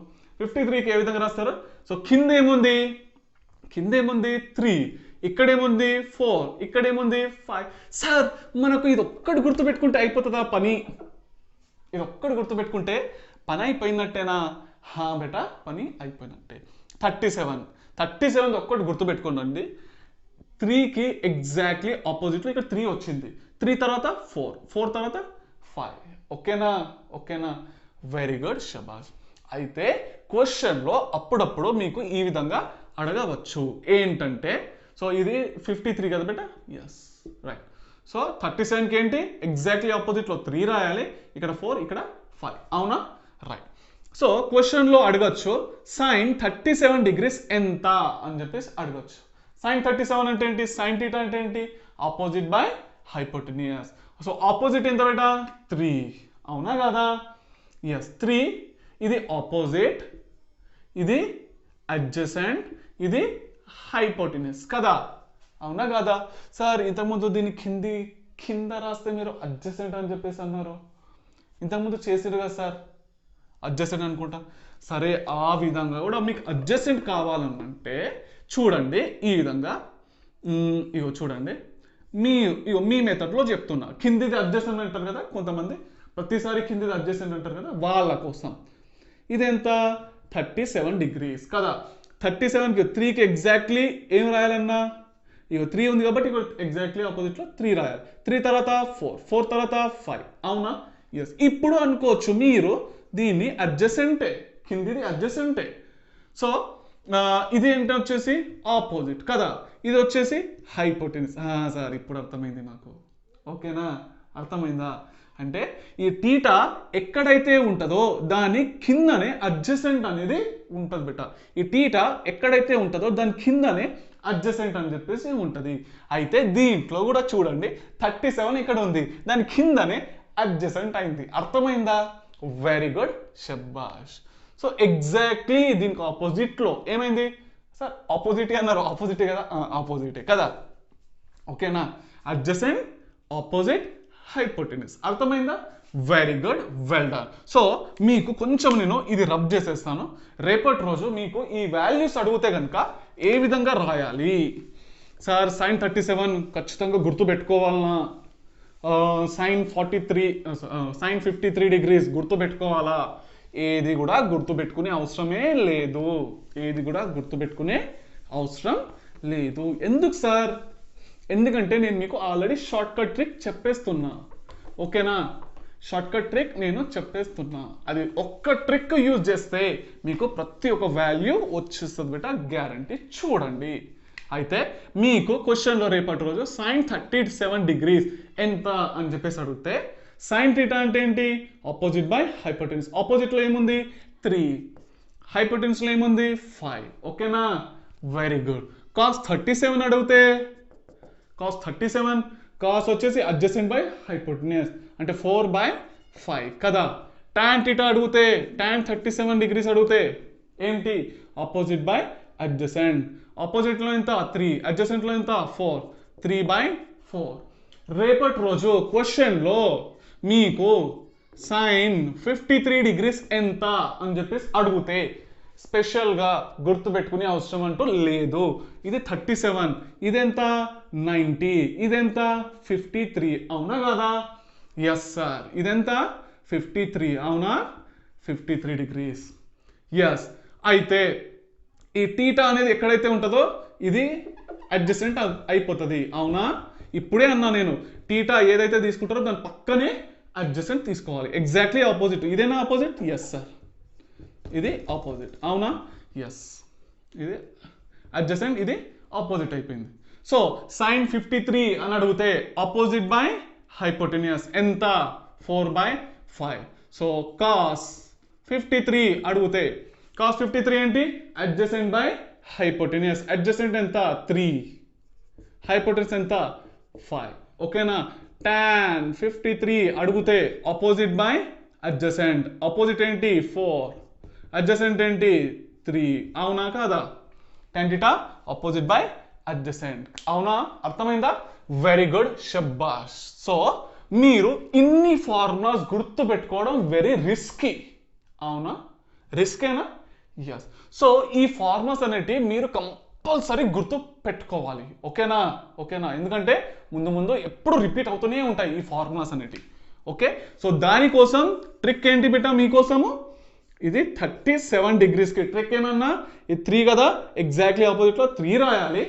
సో కింద ఏముంది? 3, ఇక్కడేముంది 4, ఇక్కడేముంది 5. సార్ మనకు ఇది ఒక్కటి గుర్తుపెట్టుకుంటే అయిపోతుందా పని? ఇది ఒక్కటి గుర్తుపెట్టుకుంటే పని అయిపోయినట్టేనా? బేటా, పని అయిపోయినట్టే. 37 ఒక్కటి గుర్తుపెట్టుకోండి. 3కి ఎగ్జాక్ట్లీ ఆపోజిట్లో ఇక్కడ 3 వచ్చింది. 3 తర్వాత 4 తర్వాత 5. ఓకేనా, వెరీ గుడ్, షబాష్. అయితే క్వశ్చన్లో అప్పుడప్పుడు మీకు ఈ విధంగా అడగవచ్చు. ఏంటంటే, సో ఇది 53 కదా బేటా? Yes, right. సో 37కి ఏంటి? ఎగ్జాక్ట్లీ ఆపోజిట్లో 3 రాయాలి, ఇక్కడ 4, ఇక్కడ 5. అవునా? రైట్. సో క్వశ్చన్లో అడగచ్చు, సైన్ 37 డిగ్రీస్ ఎంత అని చెప్పేసి అడగచ్చు. సైన్ 37 అంటే ఏంటి? సైన్ థీటా అంటే ఏంటి? Opposite by hypotenuse. So opposite ఎంత బేటా? 3. అవునా కదా? ఎస్, 3. ఇది ఆపోజిట్, ఇది అడ్జసెంట్, ఇది హైపోటెన్యూస్ కదా. అవునా కదా? సార్ ఇంతకుముందు దీని కింద రాస్తే మీరు అడ్జసెంట్ అని చెప్పేసి అన్నారు. ఇంతకుముందు చేసారు కదా సార్. అడ్జసెంట్ అనుకుంటా. సరే ఆ విధంగా కూడా మీకు అడ్జసెంట్ కావాలంటే చూడండి ఈ విధంగా. ఇగో చూడండి మీ మెథడ్లో చెప్తున్నా. కిందిది అడ్జసెంట్ అంటారు కదా కొంతమంది, ప్రతిసారి కిందిది అడ్జసెంట్ అంటారు కదా, వాళ్ళ కోసం. ఇదెంత 37 degrees కదా. 37కి 3కి ఎగ్జాక్ట్లీ ఏం రాయాలన్నా, ఇక 3 ఉంది కాబట్టి ఇక్కడ ఎగ్జాక్ట్లీ ఆపోజిట్లో 3 రాయాలి. 3 తర్వాత 4 తర్వాత 5, అవునా? ఎస్. ఇప్పుడు అనుకోవచ్చు మీరు దీన్ని అడ్జసెంటే, కిందిది అడ్జసెంటే. సో ఇది ఏంటి వచ్చేసి ఆపోజిట్ కదా, ఇది వచ్చేసి హైపోటెన్యూస్. సార్ ఇప్పుడు అర్థమైంది నాకు, ఓకేనా? అర్థమైందా? అంటే ఈ టీటా ఎక్కడైతే ఉంటుందో దాని కిందనే అడ్జసెంట్ అనేది ఉంటుంది బిడ్డ. ఈ టీటా ఎక్కడైతే ఉంటుందో దాని కిందనే అడ్జసెంట్ అని చెప్పేసి ఉంటుంది. అయితే దీంట్లో కూడా చూడండి 37 ఇక్కడ ఉంది, దాని కిందనే అడ్జసెంట్ అయింది. అర్థమైందా? వెరీ గుడ్, షబ్బాష్. సో ఎగ్జాక్ట్లీ దీనికి ఆపోజిట్లో ఏమైంది సార్? ఆపోజిట్ అన్నారు, ఆపోజిటే కదా, ఆపోజిటే కదా, ఓకేనా? Adjacent, opposite, hypotenuse. అర్థమైందా? Very good, well done. So మీకు కొంచెం నేను ఇది రబ్ చేసేస్తాను. రేపటి రోజు మీకు ఈ వాల్యూస్ అడిగితే కనుక ఏ విధంగా రాయాలి సార్? sin 37 ఖచ్చితంగా గుర్తు పెట్టుకోవాలనా? sin 53 degrees గుర్తు పెట్టుకోవాలా? ఏది కూడా గుర్తు పెట్టుకునే అవసరమే లేదు, ఏది కూడా గుర్తు పెట్టుకునే అవసరం లేదు. ఎందుకు సార్? ఎందుకంటే నేను మీకు ఆల్రెడీ షార్ట్ కట్ ట్రిక్ చెప్పేస్తున్నా, ఓకేనా? షార్ట్ కట్ ట్రిక్ నేను చెప్పేస్తున్నా. అది ఒక్క ట్రిక్ యూజ్ చేస్తే మీకు ప్రతి ఒక్క వాల్యూ వచ్చేస్తుంది బేట, గ్యారంటీ. చూడండి అయితే మీకు క్వశ్చన్లో రేపటి రోజు sin 37 degrees ఎంత అని చెప్పేసి అడిగితే sin θ అంటే ఏంటి? Opposite by hypotenuse. ఆపోజిట్లో ఏముంది? 3, హైపోటెన్యూస్లో ఏముంది? 5, ఓకేనా? Very good. cos 37 అడిగితే cos 37, cos వచ్చేసి అడ్జసెంట్ బై హైపోటెన్యూస్ అంటే 4/5 కదా. tan θ అడిగితే tan 37 degrees అడిగితే ఏంటి? Opposite by adjacent. ఆపోజిట్లో ఎంత? 3, అడ్జసెంట్లో ఎంత? 4, 3/4. రేపటి రోజు క్వశ్చన్లో మీకు sin 53 degrees ఎంత అని చెప్పేసి అడిగితే స్పెషల్గా గుర్తుపెట్టుకునే అవసరం అంటూ లేదు. ఇది 37, ఇదెంత? 90, ఇదెంత? 53, అవునా కదా? ఎస్ సార్, ఇదెంత? 53, అవునా? 53 degrees. ఎస్. అయితే ఈ టీటా అనేది ఎక్కడైతే ఉంటుందో ఇది అడ్జసెంట్ అయిపోతుంది, అవునా? ఇప్పుడే అన్నా నేను, టీటా ఏదైతే తీసుకుంటారో దాని పక్కనే అడ్జసెంట్ తీసుకోవాలి. Exactly opposite. ఇదేనా ఆపోజిట్? ఎస్ సార్, ఇది ఆపోజిట్, అవునా? ఎస్, ఇది అడ్జసెంట్, ఇది ఆపోజిట్ అయిపోయింది. సో sin 53 అని అడిగితే ఆపోజిట్ బై హైపోటెన్యూస్ ఎంత? 4/5. సో cos 53 అడిగితే cos 53 ఏంటి? Adjacent by hypotenuse. అడ్జసెంట్ ఎంత? 3, హైపోటెన్యూస్ ఎంత? 5, ఓకేనా? tan 53 అడిగితే ఆపోజిట్ బై అడ్జసెంట్. ఆపోజిట్ ఏంటి? 4, అడ్జసెంట్ ఏంటి? 3, అవునా కాదా? tan θ ఆపోజిట్ బై అడ్జసెంట్, అవునా? అర్థమైందా? వెరీ గుడ్, షబ్బాష్. సో మీరు ఇన్ని ఫార్ములాస్ గుర్తు పెట్టుకోవడం వెరీ రిస్కీ, అవునా? రిస్కేనా? ఎస్. సో ఈ ఫార్ములాస్ అనేటివి మీరు కంపల్సరీ గుర్తు పెట్టుకోవాలి, ఓకేనా? ఓకేనా? ఎందుకంటే ముందు ముందు ఎప్పుడు రిపీట్ అవుతూనే ఉంటాయి ఈ ఫార్ములాస్ అనేటివి, ఓకే? సో దానికోసం ట్రిక్ ఏంటి బిడ్డ మీకోసము? ఇది 37 degreesకి ట్రిక్ ఏమన్నా, ఇది 3 కదా, ఎగ్జాక్ట్లీ ఆపోజిట్లో 3 రాయాలి.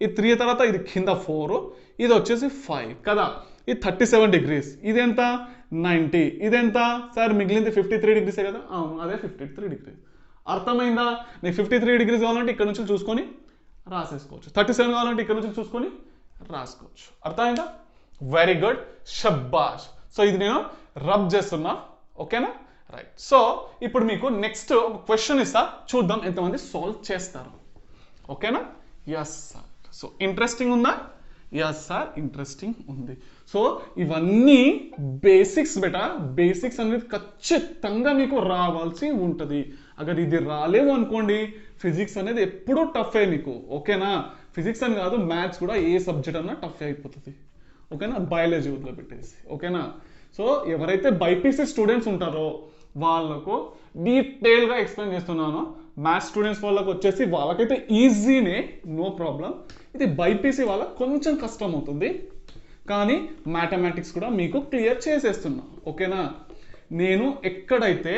ఈ 3 తర్వాత ఇది కింద 4, ఇది వచ్చేసి 5 కదా. ఇది 37 degrees, ఇది ఎంత? 90, ఇది ఎంత సార్? మిగిలింది 53 degrees కదా, అవును, అదే 53 degrees. అర్థమైందా? నీకు 53 degrees కావాలంటే ఇక్కడ నుంచి చూసుకొని రాసేసుకోవచ్చు, 37 కావాలంటే ఇక్కడ నుంచి చూసుకొని రాసుకోవచ్చు. అర్థమైందా? వెరీ గుడ్, షబ్బాష్. సో ఇది నేను రబ్ చేస్తున్నా, ఓకేనా? రైట్. సో ఇప్పుడు మీకు నెక్స్ట్ ఒక క్వశ్చన్ ఇస్తా, చూద్దాం ఎంతమంది సాల్వ్ చేస్తారు, ఓకేనా? Yes sir. సో ఇంట్రెస్టింగ్ ఉందా? ఎస్ సార్, ఇంట్రెస్టింగ్ ఉంది. సో ఇవన్నీ బేసిక్స్ బెటా. బేసిక్స్ అనేది ఖచ్చితంగా మీకు రావాల్సి ఉంటుంది. అगर ఇది రాలేవు అనుకోండి, ఫిజిక్స్ అనేది ఎప్పుడూ టఫే మీకు, ఓకేనా? ఫిజిక్స్ అని కాదు, మ్యాథ్స్ కూడా ఏ సబ్జెక్ట్ అన్నా టఫ్ అయిపోతుంది, ఓకేనా? బయాలజీ వదిలిపెట్టేసి, ఓకేనా? సో ఎవరైతే బైపీసీ స్టూడెంట్స్ ఉంటారో వాళ్ళకు డీటెయిల్గా ఎక్స్ప్లెయిన్ చేస్తున్నాను. మ్యాథ్స్ స్టూడెంట్స్ వాళ్ళకు వచ్చేసి వాళ్ళకైతే ఈజీనే, నో ప్రాబ్లం. ఇది బైపీసీ వాళ్ళకి కొంచెం కష్టం అవుతుంది, కానీ మ్యాథమెటిక్స్ కూడా మీకు క్లియర్ చేసేస్తున్నా. ఓకేనా? నేను ఎక్కడైతే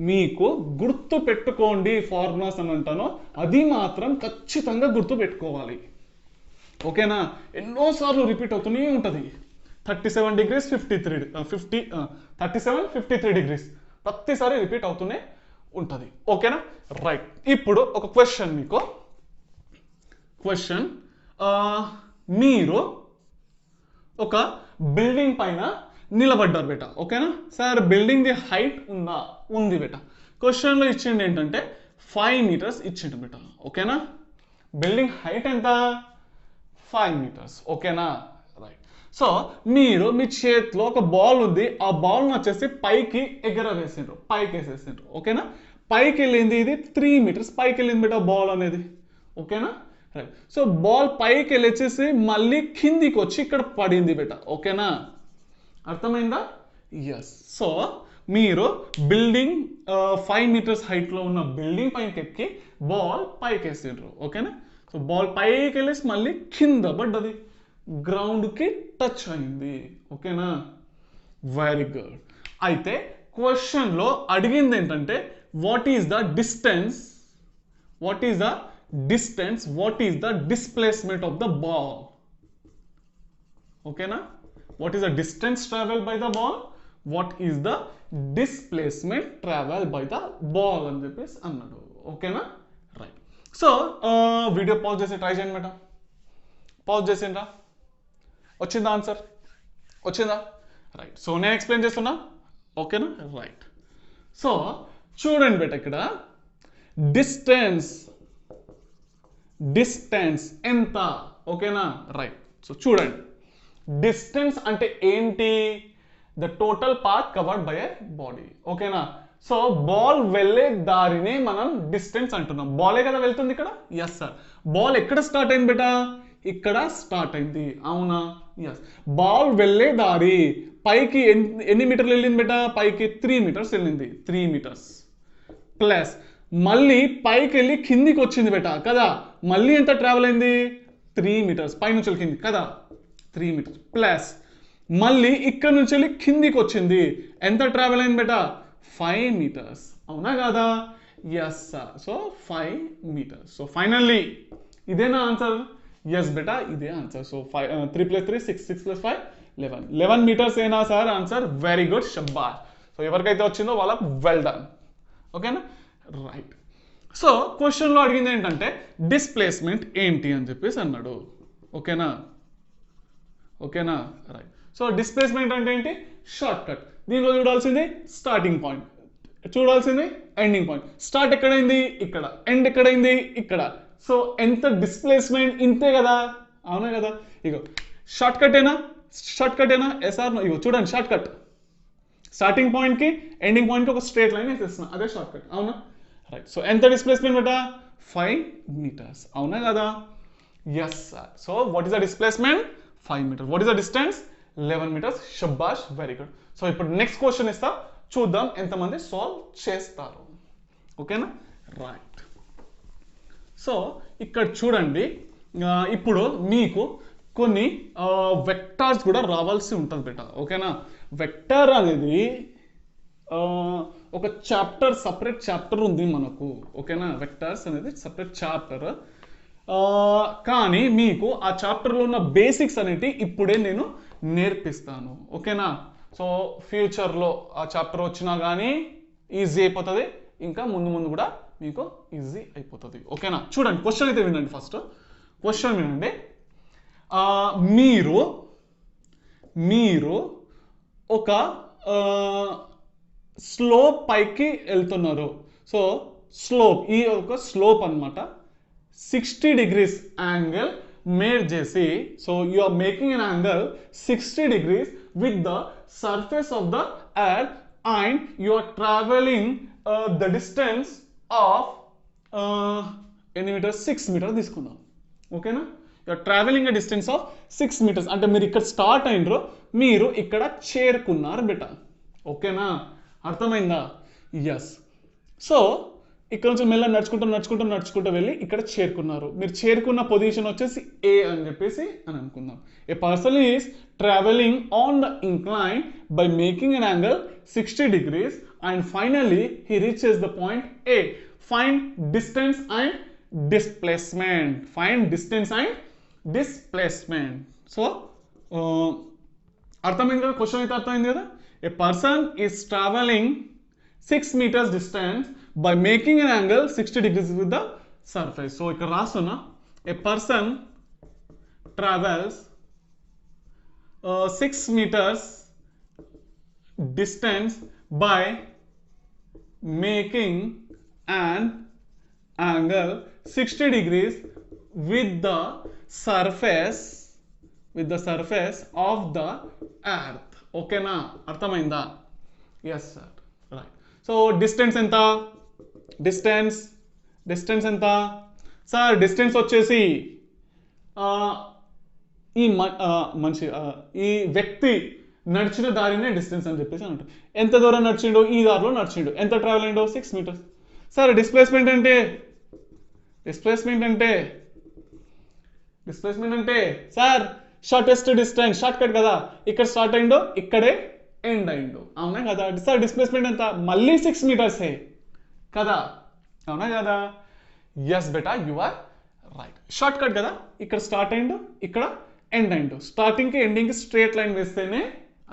మీకు గుర్తు పెట్టుకోండి ఫార్ములాస్ అని అంటానో అది మాత్రం ఖచ్చితంగా గుర్తు పెట్టుకోవాలి. ఓకేనా? ఎన్నోసార్లు రిపీట్ అవుతూనే ఉంటుంది. 37 degrees 53 degrees ప్రతిసారి రిపీట్ అవుతూనే ఉంటుంది. ఓకేనా? రైట్. ఇప్పుడు ఒక క్వశ్చన్ మీకు. క్వశ్చన్, మీరు ఒక బిల్డింగ్ పైన నిలబడ్డారు బేట. ఓకేనా? సార్ బిల్డింగ్ ది హైట్ ఉంది బేట. క్వశ్చన్లో ఇచ్చిండు ఏంటంటే 5 meters ఇచ్చిండు బేట. ఓకేనా? బిల్డింగ్ హైట్ ఎంత? 5 meters. ఓకేనా? రైట్. సో మీరు మీ చేతిలో ఒక బాల్ ఉంది, ఆ బాల్ని వచ్చేసి పైకి ఎగరవేసిండ్రు, పైకి వేసేసిండ్రు. ఓకేనా? పైకి వెళ్ళింది ఇది 3 meters పైకి వెళ్ళింది బేట బాల్ అనేది. ఓకేనా? రైట్. సో బాల్ పైకి వెళ్ళేసేసి మళ్ళీ కిందికి వచ్చి ఇక్కడ పడింది బేట. ఓకేనా? అర్థమైందా? ఎస్. సో మీరు బిల్డింగ్ 5 meters హైట్లో ఉన్న బిల్డింగ్ పైకి ఎక్కి బాల్ పైకి వేసిండ్రు. ఓకేనా? సో బాల్ పైకి వెళ్ళేసి మళ్ళీ కింద పడ్డది, గ్రౌండ్కి టచ్ అయింది. ఓకేనా? Very good. అయితే క్వశ్చన్లో అడిగింది ఏంటంటే what is the distance, what is the distance, what is the displacement of the ball. ఓకేనా? What is the distance traveled by the ball? What is the displacement traveled by the ball అని చెప్పేసి అన్నాడు. ఓకేనా? రైట్. సో వీడియో పాజ్ చేసి ట్రై చేయండి మేడం. పాజ్ చేసిండ్రా? వచ్చిందా ఆన్సర్? వచ్చిందా? రైట్. సో నేను ఎక్స్ప్లెయిన్ చేస్తున్నా. ఓకేనా? రైట్. సో చూడండి బేట, ఇక్కడ డిస్టెన్స్ ఎంత. ఓకేనా? రైట్. సో చూడండి, డిస్టెన్స్ అంటే ఏంటి? The total path covered by a body. ఓకేనా? సో బాల్ వెళ్ళే దారినే మనం డిస్టెన్స్ అంటున్నాం. బాలే కదా వెళ్తుంది ఇక్కడ. Yes sir. బాల్ ఎక్కడ స్టార్ట్ అయింది బేటా? ఇక్కడ స్టార్ట్ అయింది. అవునా? ఎస్. బాల్ వెళ్ళే దారి పైకి ఎన్ని మీటర్లు వెళ్ళింది బేటా? పైకి 3 meters వెళ్ళింది. 3 meters ప్లస్ మళ్ళీ పైకి వెళ్ళి కిందికి వచ్చింది బేటా కదా. మళ్ళీ ఎంత ట్రావెల్ అయింది? 3 meters పైనుంచి కింది కదా, 3 meters ప్లస్ మళ్ళీ ఇక్కడ నుంచి వెళ్ళి కిందికి వచ్చింది. ఎంత ట్రావెల్ అయింది బేటా? 5 meters. అవునా కదా? Yes sir. So 5 meters. So finally ఇదేనా ఆన్సర్? ఎస్ బేటా, ఇదే ఆన్సర్. సో 3 + 3 6, 6 + 5 11 meters ఏనా సార్ ఆన్సర్? వెరీ గుడ్, షబ్బాష్. సో ఎవరికైతే వచ్చిందో వాళ్ళకు వెల్ డన్. ఓకేనా? రైట్. సో క్వశ్చన్లో అడిగింది ఏంటంటే డిస్ప్లేస్మెంట్ ఏంటి అని చెప్పేసి అన్నాడు. ఓకేనా? ఓకేనా? రైట్. సో డిస్ప్లేస్మెంట్ అంటే ఏంటి? Short cut. దీనిలో చూడాల్సింది స్టార్టింగ్ పాయింట్, చూడాల్సింది ఎండింగ్ పాయింట్. స్టార్ట్ ఎక్కడైంది? ఇక్కడ. ఎండ్ ఎక్కడైంది? ఇక్కడ. సో ఎంత డిస్ప్లేస్మెంట్? ఇంతే కదా. అవునా కదా? ఇగో షార్ట్ కట్ ఏనా? షార్ట్ కట్ ఏనా? ఎస్ఆర్? ఇగో చూడండి, షార్ట్ కట్. స్టార్టింగ్ పాయింట్కి ఎండింగ్ పాయింట్కి ఒక స్ట్రేట్ లైన్ వేసేస్తున్నా, అదే షార్ట్ కట్. అవునా? రైట్. సో ఎంత డిస్ప్లేస్మెంట్ బేటా? 5 meters. అవునా కదా? Yes sir. So what is the displacement? 5 meters. What is the distance? 11 meters. షబ్బాష్, వెరీ గుడ్. సో ఇప్పుడు నెక్స్ట్ క్వశ్చన్ ఇస్తా, చూద్దాం ఎంతమంది సాల్వ్ చేస్తారు. ఓకేనా? రైట్. సో ఇక్కడ చూడండి, ఇప్పుడు మీకు కొన్ని వెక్టార్స్ కూడా రావాల్సి ఉంటుంది బేటా. ఓకేనా? వెక్టార్ అనేది ఒక చాప్టర్, సపరేట్ చాప్టర్ ఉంది మనకు. ఓకేనా? వెక్టార్స్ అనేది సపరేట్ చాప్టర్. కానీ మీకు ఆ చాప్టర్లో ఉన్న బేసిక్స్ అనేవి ఇప్పుడే నేను నేర్పిస్తాను. ఓకేనా? సో ఫ్యూచర్లో ఆ చాప్టర్ వచ్చినా కానీ ఈజీ అయిపోతుంది, ఇంకా ముందు ముందు కూడా మీకు ఈజీ అయిపోతుంది. ఓకేనా? చూడండి, క్వశ్చన్ అయితే వినండి. ఫస్ట్ క్వశ్చన్ వినండి. మీరు ఒక స్లోప్ పైకి వెళ్తున్నారు. సో స్లోప్, ఈ ఒక స్లోప్ అన్నమాట. 60 degrees యాంగిల్ మేడ్ చేసి, so you are making an angle 60 degrees with the surface of the earth and you are traveling the distance of ఎన్ని మీటర్స్? 6 meters తీసుకుందాం. ఓకేనా? You are traveling a distance of 6 meters. అంటే మీరు ఇక్కడ స్టార్ట్ అయినరు, మీరు ఇక్కడ చేరుకున్నారు బేటా. ఓకేనా? అర్థమైందా? ఎస్. సో ఇక్కడ నుంచి మెల్ల నడుచుకుంటూ వెళ్ళి ఇక్కడ చేరుకున్నారు. మీరు చేరుకున్న పొజిషన్ వచ్చేసి ఏ అని చెప్పేసి అని అనుకుందాం. A person is travelling on the incline by making an angle 60 degrees and finally he reaches the point A. Find distance and displacement. Find distance and displacement. So అర్థమైంది కదా, క్వశ్చన్ అయితే అర్థమైంది కదా. A person is travelling 6 meters distance by making an angle 60 degrees with the surface. So ఇక్కడ రాస్తున్నా, a person travels 6 meters distance by making an angle 60 degrees with the surface of the earth. ఓకేనా, అర్థమైందా? Yes sir, right. So distance ఎంత? డిస్టెన్స్ ఎంత సార్? డిస్టెన్స్ వచ్చేసి ఈ మనిషి ఈ వ్యక్తి నడిచిన దారినే డిస్టెన్స్ అని చెప్పేసి అంటారు. ఎంత దూరం నడిచిండు? ఈ దారిలో నడిచిండు. ఎంత ట్రావెల్ అయిండో? 6 meters. సార్ డిస్ప్లేస్మెంట్ అంటే sir shortest distance, short cut కదా. ఇక్కడ స్టార్ట్ అయిండో ఇక్కడే ఎండ్ అయిండు, అవునా కదా? సార్ డిస్ప్లేస్మెంట్ ఎంత? మళ్ళీ 6 meters కదా, అవునా కదా? ఎస్ బేటా, you are right. Short cut కదా, ఇక్కడ స్టార్ట్ అయిండు ఇక్కడ ఎండ్ అయిండు. స్టార్టింగ్కి ఎండింగ్కి స్ట్రేట్ లైన్ వేస్తేనే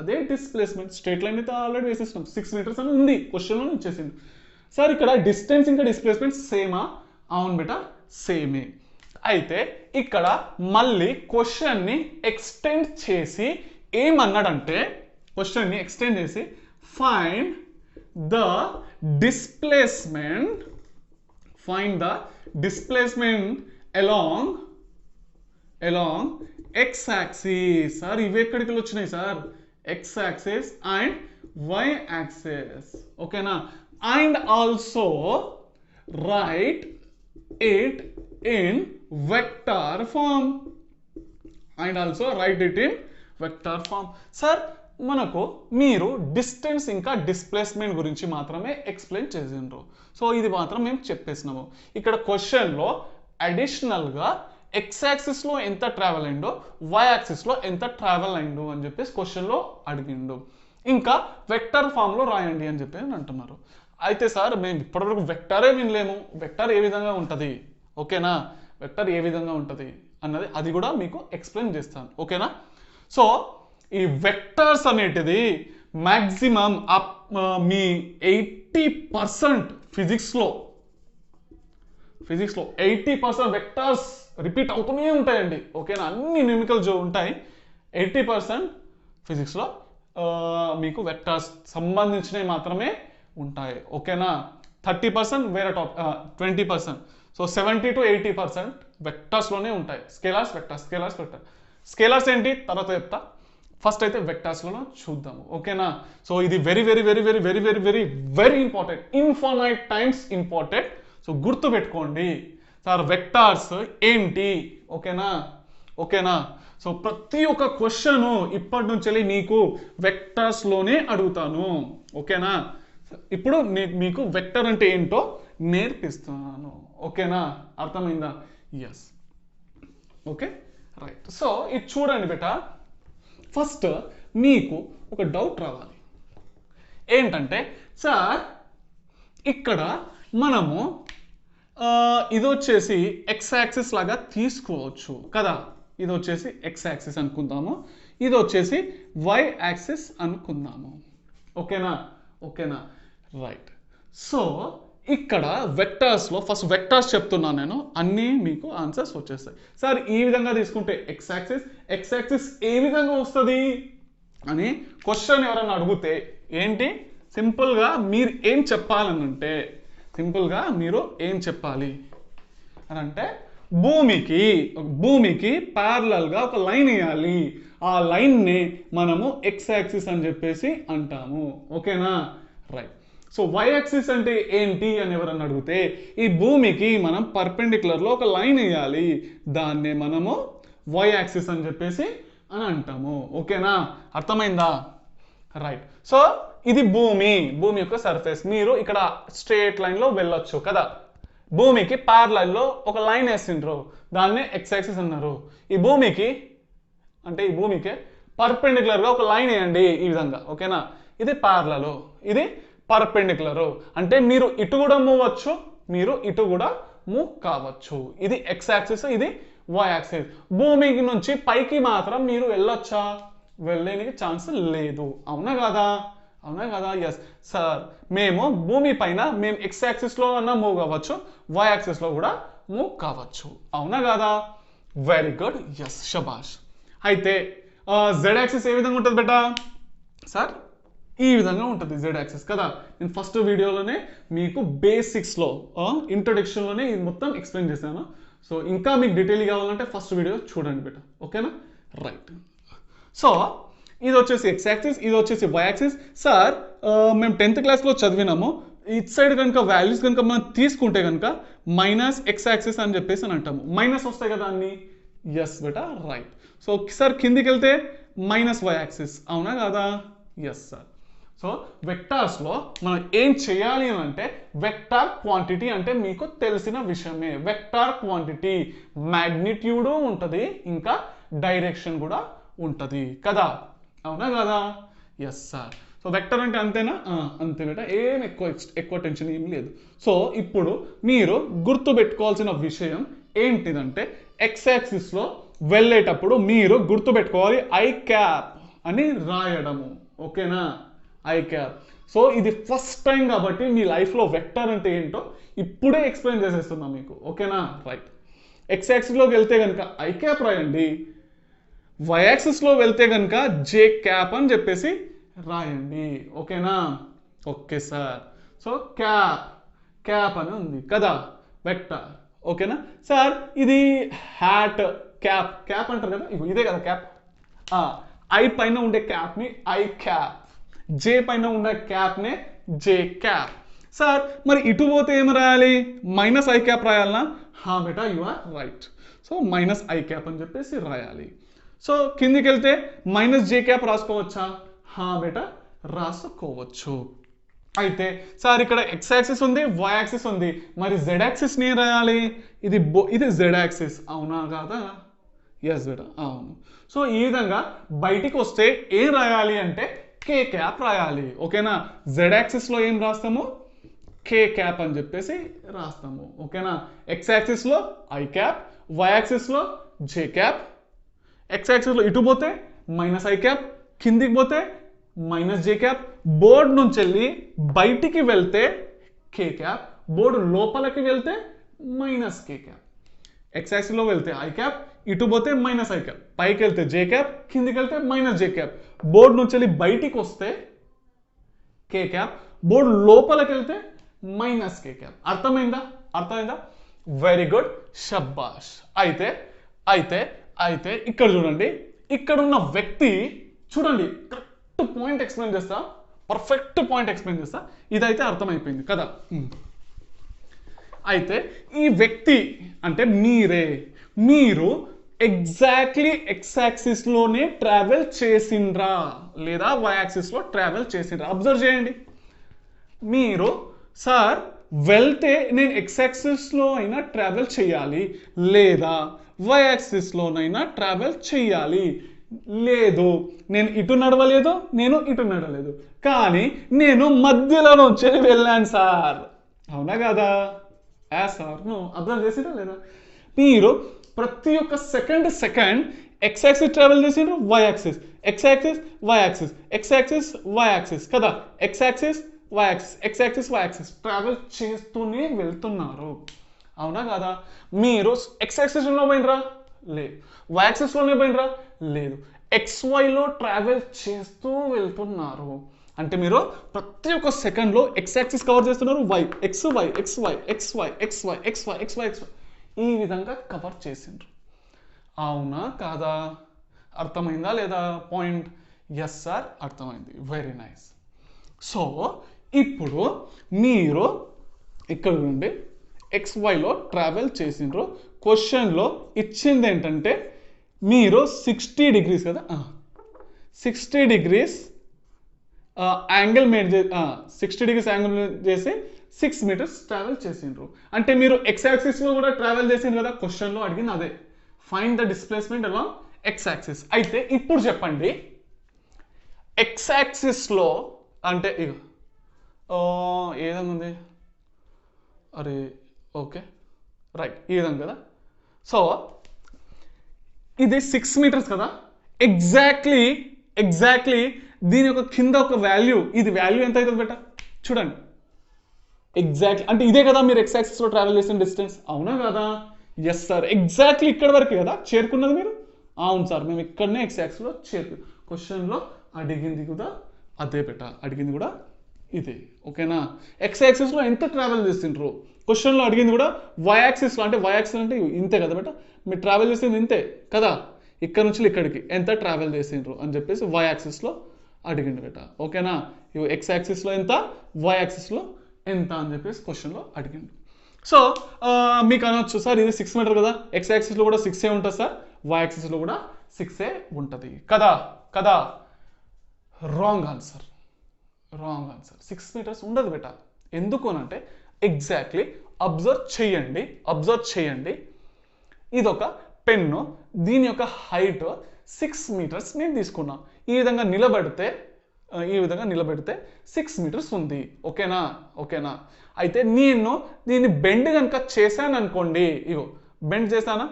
అదే డిస్ప్లేస్మెంట్. స్ట్రేట్ లైన్ అయితే ఆల్రెడీ వేసేసినాం, 6 meters అని ఉంది క్వశ్చన్లో ఇచ్చేసిండు. సార్ ఇక్కడ డిస్టెన్స్ ఇంకా డిస్ప్లేస్మెంట్ సేమా? అవును బేటా, సేమే. అయితే ఇక్కడ మళ్ళీ క్వశ్చన్ని ఎక్స్టెండ్ చేసి ఏమన్నాడంటే, క్వశ్చన్ని ఎక్స్టెండ్ చేసి find the displacement along X axis. Sir ఇవి ఎక్కడికి వచ్చినాయి sir? X axis and Y axis, ఓకేనా? And also write it in vector form. Sir మనకు మీరు డిస్టెన్స్ ఇంకా డిస్ప్లేస్మెంట్ గురించి మాత్రమే ఎక్స్ప్లెయిన్ చేసిండ్రు. సో ఇది మాత్రం మేము చెప్పేసినాము. ఇక్కడ క్వశ్చన్లో అడిషనల్గా ఎక్స్ యాక్సిస్లో ఎంత ట్రావెల్ అయిందో, వై యాక్సిస్లో ఎంత ట్రావెల్ అయిందో అని చెప్పేసి క్వశ్చన్లో అడిగిండు. ఇంకా వెక్టర్ ఫామ్లో రాయండి అని చెప్పి అంటున్నారు. అయితే సార్ మేము ఇప్పటివరకు వెక్టారే వినలేము, వెక్టర్ ఏ విధంగా ఉంటుంది, ఓకేనా? వెక్టర్ ఏ విధంగా ఉంటుంది అన్నది అది కూడా మీకు ఎక్స్ప్లెయిన్ చేస్తాను, ఓకేనా? సో ఈ వెక్టర్స్ అనేటిది మ్యాక్సిమం మీ 80% ఫిజిక్స్లో 80% వెక్టర్స్ రిపీట్ అవుతూనే ఉంటాయండి, ఓకేనా? అన్ని న్యూమికల్ ఉంటాయి. 80% ఫిజిక్స్లో మీకు వెక్టర్స్ సంబంధించినవి మాత్రమే ఉంటాయి, ఓకేనా? 30% వేరే 20%. సో 70 to 80% వెక్టర్స్లోనే ఉంటాయి. స్కేలార్స్ ఏంటి తర్వాత చెప్తా. ఫస్ట్ అయితే వెక్టర్స్లో చూద్దాము, ఓకేనా? సో ఇది very very very very very very very very important, infinite times important. So గుర్తుపెట్టుకోండి సార్, వెక్టార్స్ ఏంటి, ఓకేనా? సో ప్రతి ఒక్క క్వశ్చన్ ఇప్పటి నుంచి మీకు వెక్టార్స్లోనే అడుగుతాను, ఓకేనా? ఇప్పుడు మీకు వెక్టర్ అంటే ఏంటో నేర్పిస్తున్నాను, ఓకేనా? అర్థమైందా? Yes, okay, right. సో ఇది చూడండి బేటా, ఫస్ట్ మీకు ఒక డౌట్ రావాలి. ఏంటంటే సార్ ఇక్కడ మనము ఇది వచ్చేసి ఎక్స్ యాక్సిస్ లాగా తీసుకోవచ్చు కదా. ఇది వచ్చేసి ఎక్స్ యాక్సిస్ అనుకుందాము, ఇది వచ్చేసి వై యాక్సిస్ అనుకుందాము, ఓకేనా? రైట్. సో ఇక్కడ వెక్టర్స్లో ఫస్ట్ వెక్టర్స్ చెప్తున్నాను నేను, అన్నీ మీకు ఆన్సర్స్ వచ్చేస్తాయి. సార్ ఈ విధంగా తీసుకుంటే ఎక్స్ యాక్సిస్ ఏ విధంగా వస్తుంది అని క్వశ్చన్ ఎవరైనా అడిగితే ఏంటి సింపుల్గా మీరు ఏం చెప్పాలనంటే, మీరు ఏం చెప్పాలి అని అంటే, భూమికి ప్యారలల్గా ఒక లైన్ వేయాలి. ఆ లైన్ని మనము ఎక్స్ యాక్సిస్ అని చెప్పేసి అంటాము, ఓకేనా? రైట్. సో వై యాక్సిస్ అంటే ఏంటి అని ఎవరన్నా అడిగితే, ఈ భూమికి మనం పర్పెండిక్యులర్లో ఒక లైన్ వేయాలి, దాన్నే మనము వై యాక్సిస్ అని చెప్పేసి అని అంటాము, ఓకేనా? అర్థమైందా? రైట్. సో ఇది భూమి యొక్క సర్ఫేస్. మీరు ఇక్కడ స్ట్రేట్ లైన్లో వెళ్ళొచ్చు కదా. భూమికి ప్యారలల్లో ఒక లైన్ వేసిండ్రు, దాన్నే ఎక్స్ యాక్సిస్ అన్నారు. ఈ భూమికి పర్పెండిక్యులర్గా ఒక లైన్ వేయండి ఈ విధంగా, ఓకేనా. ఇది ప్యారలల్, ఇది పర్పెండిక్యులర్. అంటే మీరు ఇటు కూడా మూవ్ అవ్వచ్చు, మీరు ఇటు కూడా మూవ్ కావచ్చు. ఇది ఎక్స్ యాక్సిస్, ఇది వై యాక్సిస్. భూమికి నుంచి పైకి మాత్రం మీరు వెళ్ళొచ్చా? వెళ్ళడానికి ఛాన్స్ లేదు. అవునా కదా? Yes sir. మేము భూమి పైన ఎక్స్ యాక్సిస్లో అన్నా మూవ్ కావచ్చు, వై యాక్సిస్లో కూడా మూవ్ కావచ్చు. అవునా కదా? Very good. ఎస్, శబాష్. అయితే జెడ్ యాక్సిస్ ఏ విధంగా ఉంటుంది బేటా? సార్ ఈ విధంగా ఉంటుంది జెడ్ యాక్సిస్ కదా. నేను ఫస్ట్ వీడియోలోనే మీకు బేసిక్స్లో ఇంట్రొడక్షన్లోనే ఇది మొత్తం ఎక్స్ప్లెయిన్ చేశాను. సో ఇంకా మీకు డీటెయిల్ కావాలంటే ఫస్ట్ వీడియో చూడండి బేటా, ఓకేనా. రైట్. సో ఇది వచ్చేసి ఎక్స్ యాక్సిస్, ఇది వచ్చేసి వై యాక్సిస్. సార్ మేము 10th క్లాస్లో చదివినాము. ఇట్ సైడ్ కనుక వాల్యూస్ కనుక మనం తీసుకుంటే కనుక మైనస్ ఎక్స్ యాక్సిస్ అని చెప్పేసి అని అంటాము. మైనస్ వస్తాయి కదా అన్ని. ఎస్ బేటా, రైట్. సో సార్ కిందికి వెళ్తే మైనస్ వై యాక్సిస్. అవునా కదా? Yes sir. సో వెక్టార్స్లో మనం ఏం చేయాలి అని అంటే, వెక్టార్ క్వాంటిటీ అంటే మీకు తెలిసిన విషయమే. వెక్టార్ క్వాంటిటీ మ్యాగ్నిట్యూడ్ ఉంటుంది, ఇంకా డైరెక్షన్ కూడా ఉంటుంది కదా. అవునా కదా? Yes sir. సో వెక్టర్ అంటే అంతేనా? అంతే బేటా, ఏం ఎక్కువ టెన్షన్ ఏం లేదు. సో ఇప్పుడు మీరు గుర్తుపెట్టుకోవాల్సిన విషయం ఏంటిదంటే, ఎక్స్ యాక్సిస్లో వెళ్ళేటప్పుడు మీరు గుర్తుపెట్టుకోవాలి ఐ క్యాప్ అని రాయడము, ఓకేనా. I cap. సో ఇది ఫస్ట్ టైం కాబట్టి మీ లైఫ్లో వెక్టర్ అంటే ఏంటో ఇప్పుడే ఎక్స్ప్లెయిన్ చేసేస్తున్నా మీకు, ఓకేనా. రైట్. ఎక్స్ యాక్సిస్లోకి వెళ్తే కనుక ఐ క్యాప్ రాయండి, వై యాక్సిస్లో వెళ్తే కనుక జే క్యాప్ అని చెప్పేసి రాయండి, ఓకేనా. Okay sir. సో క్యాప్ అని ఉంది కదా వెక్టర్, ఓకేనా. సార్ ఇది హ్యాట్ క్యాప్ అంటారు కదా, ఇదే కదా క్యాప్. ఐ పైన ఉండే క్యాప్ని ఐ క్యాప్, జే పైన ఉండే క్యాప్నే జే క్యాప్. సార్ మరి ఇటు పోతే ఏం రాయాలి? మైనస్ ఐ క్యాప్ రాయాలనా? బేటా, you are right. So minus I cap అని చెప్పేసి రాయాలి. సో కిందికి వెళ్తే మైనస్ జే క్యాప్ రాసుకోవచ్చా? బేటా, రాసుకోవచ్చు. అయితే సార్ ఇక్కడ ఎక్స్ యాక్సిస్ ఉంది, వై యాక్సిస్ ఉంది, మరి జెడ్ యాక్సిస్ ని రాయాలి. ఇది జెడ్ యాక్సిస్. అవునా కాదా? ఎస్ బేటా, అవును. సో ఈ విధంగా బయటికి వస్తే ఏం రాయాలి అంటే కే క్యాప్ రాయాలి, ఓకేనా. జెడ్ యాక్సిస్లో ఏం రాస్తాము? కే క్యాప్ అని చెప్పేసి రాస్తాము, ఓకేనా. ఎక్స్ యాక్సిస్లో ఐ క్యాప్, వై యాక్సిస్లో జే క్యాప్. ఎక్స్ యాక్సిస్లో ఇటు పోతే మైనస్ ఐ క్యాప్, కిందికి పోతే మైనస్ జే క్యాప్. బోర్డు నుంచి వెళ్ళి బయటికి వెళ్తే కే క్యాప్, బోర్డు లోపలికి వెళ్తే మైనస్ కే క్యాప్. ఎక్స్ యాక్సిస్లో వెళ్తే ఐ క్యాప్, ఇటు పోతే మైనస్ ఐ క్యాప్, పైకి వెళ్తే జే క్యాప్, కిందికి వెళ్తే మైనస్ జే క్యాప్. బోర్డు నుంచి వెళ్ళి బయటికి వస్తే కే క్యాప్, బోర్డు లోపలికి వెళ్తే మైనస్ కే క్యాప్. అర్థమైందా? వెరీ గుడ్, షబ్బాష్. అయితే ఇక్కడ చూడండి, ఇక్కడ ఉన్న వ్యక్తి చూడండి, కరెక్ట్ పాయింట్ ఎక్స్ప్లెయిన్ చేస్తా, పర్ఫెక్ట్ పాయింట్ ఎక్స్ప్లెయిన్ చేస్తా. ఇదైతే అర్థమైపోయింది కదా. అయితే ఈ వ్యక్తి అంటే మీరు ఎగ్జాక్ట్లీ ఎక్స్ యాక్సిస్లోనే ట్రావెల్ చేసిండ్రా లేదా వై యాక్సిస్లో ట్రావెల్ చేసిండ్రా? అబ్జర్వ్ చేయండి. మీరు సార్ వెళ్తే నేను ఎక్స్ యాక్సిస్లో అయినా ట్రావెల్ చేయాలి, లేదా వై యాక్సిస్లోనైనా ట్రావెల్ చేయాలి. లేదు, నేను ఇటు నడవలేదు, నేను ఇటు నడవలేదు, కానీ నేను మధ్యలో నుంచి వెళ్ళాను సార్. అవునా కదా? సార్ నువ్వు అబ్జర్వ్ చేసిరా లేదా? మీరు ప్రతి ఒక్క సెకండ్ ఎక్స్ యాక్సిస్ ట్రావెల్ చేసిండ్రు, Y axis, X axis Y axis, X axis Y axis కదా. X axis Y axis, X axis Y axis travel చేస్తూనే వెళ్తున్నారు. అవునా కదా? మీరు ఎక్స్ యాక్సిస్లో పోయినరా? లేదు. వై యాక్సిస్లోనే పోయినరా? లేదు. XYలో ట్రావెల్ చేస్తూ వెళ్తున్నారు. అంటే మీరు ప్రతి ఒక్క సెకండ్లో ఎక్స్ యాక్సిస్ కవర్ చేస్తున్నారు, XY ఈ విధంగా కవర్ చేసిండ్రు. అవునా కాదా? అర్థమైందా లేదా పాయింట్? ఎస్ సార్, అర్థమైంది. Very nice. సో ఇప్పుడు మీరు ఇక్కడ నుండి XYలో ట్రావెల్ చేసిండ్రు. క్వశ్చన్లో ఇచ్చింది ఏంటంటే మీరు 60 డిగ్రీస్ కదా, 60 degrees angle made 60 degrees angle చేసి 6 meters ట్రావెల్ చేసిండ్రు. అంటే మీరు ఎక్స్ యాక్సిస్లో కూడా ట్రావెల్ చేసిండ్రు కదా, క్వశ్చన్లో అడిగింది అదే, find the displacement along X axis. అయితే ఇప్పుడు చెప్పండి, ఎక్స్ యాక్సిస్లో అంటే ఇక ఏ విధంగా ఉంది, అరే ఓకే రైట్, ఈ విధంగా కదా. సో ఇది 6 meters కదా, ఎగ్జాక్ట్లీ దీని యొక్క కింద ఒక వాల్యూ, ఇది వాల్యూ ఎంత అవుతుంది బెట చూడండి. ఎగ్జాక్ట్లీ అంటే ఇదే కదా మీరు ఎక్స్ యాక్సిస్లో ట్రావెల్ చేసిన డిస్టెన్స్, అవునా కదా? ఎస్ సార్, ఎగ్జాక్ట్లీ ఇక్కడ వరకు కదా చేరుకున్నది మీరు. అవును సార్, మేము ఇక్కడనే ఎక్స్ యాక్సిస్లో క్వశ్చన్లో అడిగింది కూడా అదే బెట, అడిగింది కూడా ఇదే. ఓకేనా, ఎక్స్ యాక్సిస్లో ఎంత ట్రావెల్ చేసిండ్రు, క్వశ్చన్లో అడిగింది కూడా వై యాక్సిస్లో, అంటే వై యాక్సిస్ అంటే ఇంతే కదా బెట, మీరు ట్రావెల్ చేసింది ఇంతే కదా, ఇక్కడ నుంచి ఇక్కడికి ఎంత ట్రావెల్ చేసిండ్రు అని చెప్పేసి వై యాక్సిస్లో అడిగిండు బెట. ఓకేనా, ఎక్స్ యాక్సిస్లో ఎంత, వై యాక్సిస్లో ఎంత అని చెప్పేసి క్వశ్చన్లో అడిగిండు. సో మీకు అనొచ్చు సార్ ఇది 6 meter కదా, ఎక్స్ యాక్సిస్లో కూడా 6 ఉంటుంది సార్, వై యాక్సిస్లో కూడా 6 ఉంటుంది కదా. Wrong answer. 6 meters ఉండదు బెట. ఎందుకు అనంటే ఎగ్జాక్ట్లీ అబ్జర్వ్ చేయండి, ఇదొక పెన్ను, దీని యొక్క హైట్ 6 meters నేను తీసుకున్నా, ఈ విధంగా నిలబెడితే 6 meters ఉంది. ఓకేనా. అయితే నేను దీన్ని బెండ్ కనుక చేశాను అనుకోండి, ఇగో బెండ్ చేశానా,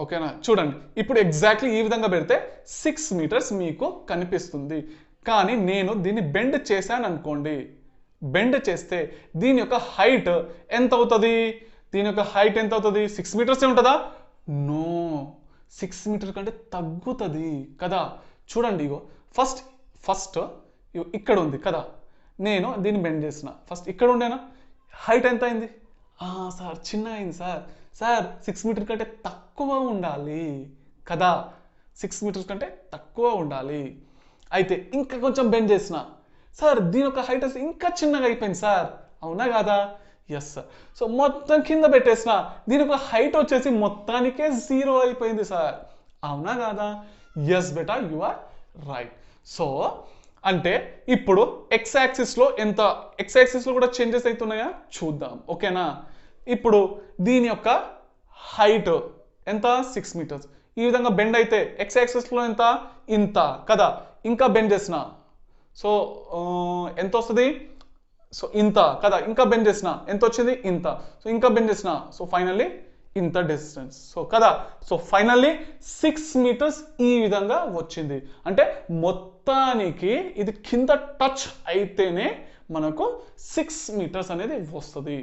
ఓకేనా, చూడండి ఇప్పుడు ఎగ్జాక్ట్లీ ఈ విధంగా పెడితే 6 meters మీకు కనిపిస్తుంది. కానీ నేను దీన్ని బెండ్ చేశాను అనుకోండి, బెండ్ చేస్తే దీని యొక్క హైట్ ఎంత అవుతుంది, 6 meters ఉంటుందా? నో, 6 meters కంటే తగ్గుతుంది కదా. చూడండి ఇగో ఫస్ట్ ఇక్కడ ఉంది కదా, నేను దీన్ని బెండ్ చేసిన, ఫస్ట్ ఇక్కడ ఉండేనా, హైట్ ఎంత అయింది సార్, చిన్న అయింది సార్ 6 meters కంటే తక్కువ ఉండాలి కదా, 6 meters కంటే తక్కువ ఉండాలి. అయితే ఇంకా కొంచెం బెండ్ చేసిన, సార్ దీని యొక్క హైట్ ఇంకా చిన్నగా అయిపోయింది సార్, అవునా కాదా? Yes sir. సో మొత్తం కింద పెట్టేసిన, దీని యొక్క హైట్ వచ్చేసి మొత్తానికే 0 అయిపోయింది సార్, అవునా కాదా? ఎస్ బేటా, యు ఆర్ రైట్. సో అంటే ఇప్పుడు ఎక్స్ యాక్సిస్లో కూడా చేంజెస్ అవుతున్నాయా చూద్దాం. ఓకేనా, ఇప్పుడు దీని యొక్క హైట్ ఎంత, 6 meters, ఈ విధంగా బెండ్ అయితే ఎక్స్ యాక్సిస్లో ఎంత, ఇంత కదా, ఇంకా బెండ్ చేసిన, సో ఎంత వస్తుంది, సో ఇంత కదా, ఇంకా బెండ్ చేసిన ఎంత వచ్చింది, ఇంత, సో ఇంకా బెండ్ చేసిన, సో ఫైనల్లీ ఇంత డిస్టెన్స్, సో కదా, సో ఫైనల్లీ 6 meters ఈ విధంగా వచ్చింది. అంటే మొత్తానికి ఇది కింద టచ్ అయితేనే మనకు 6 meters అనేది వస్తుంది,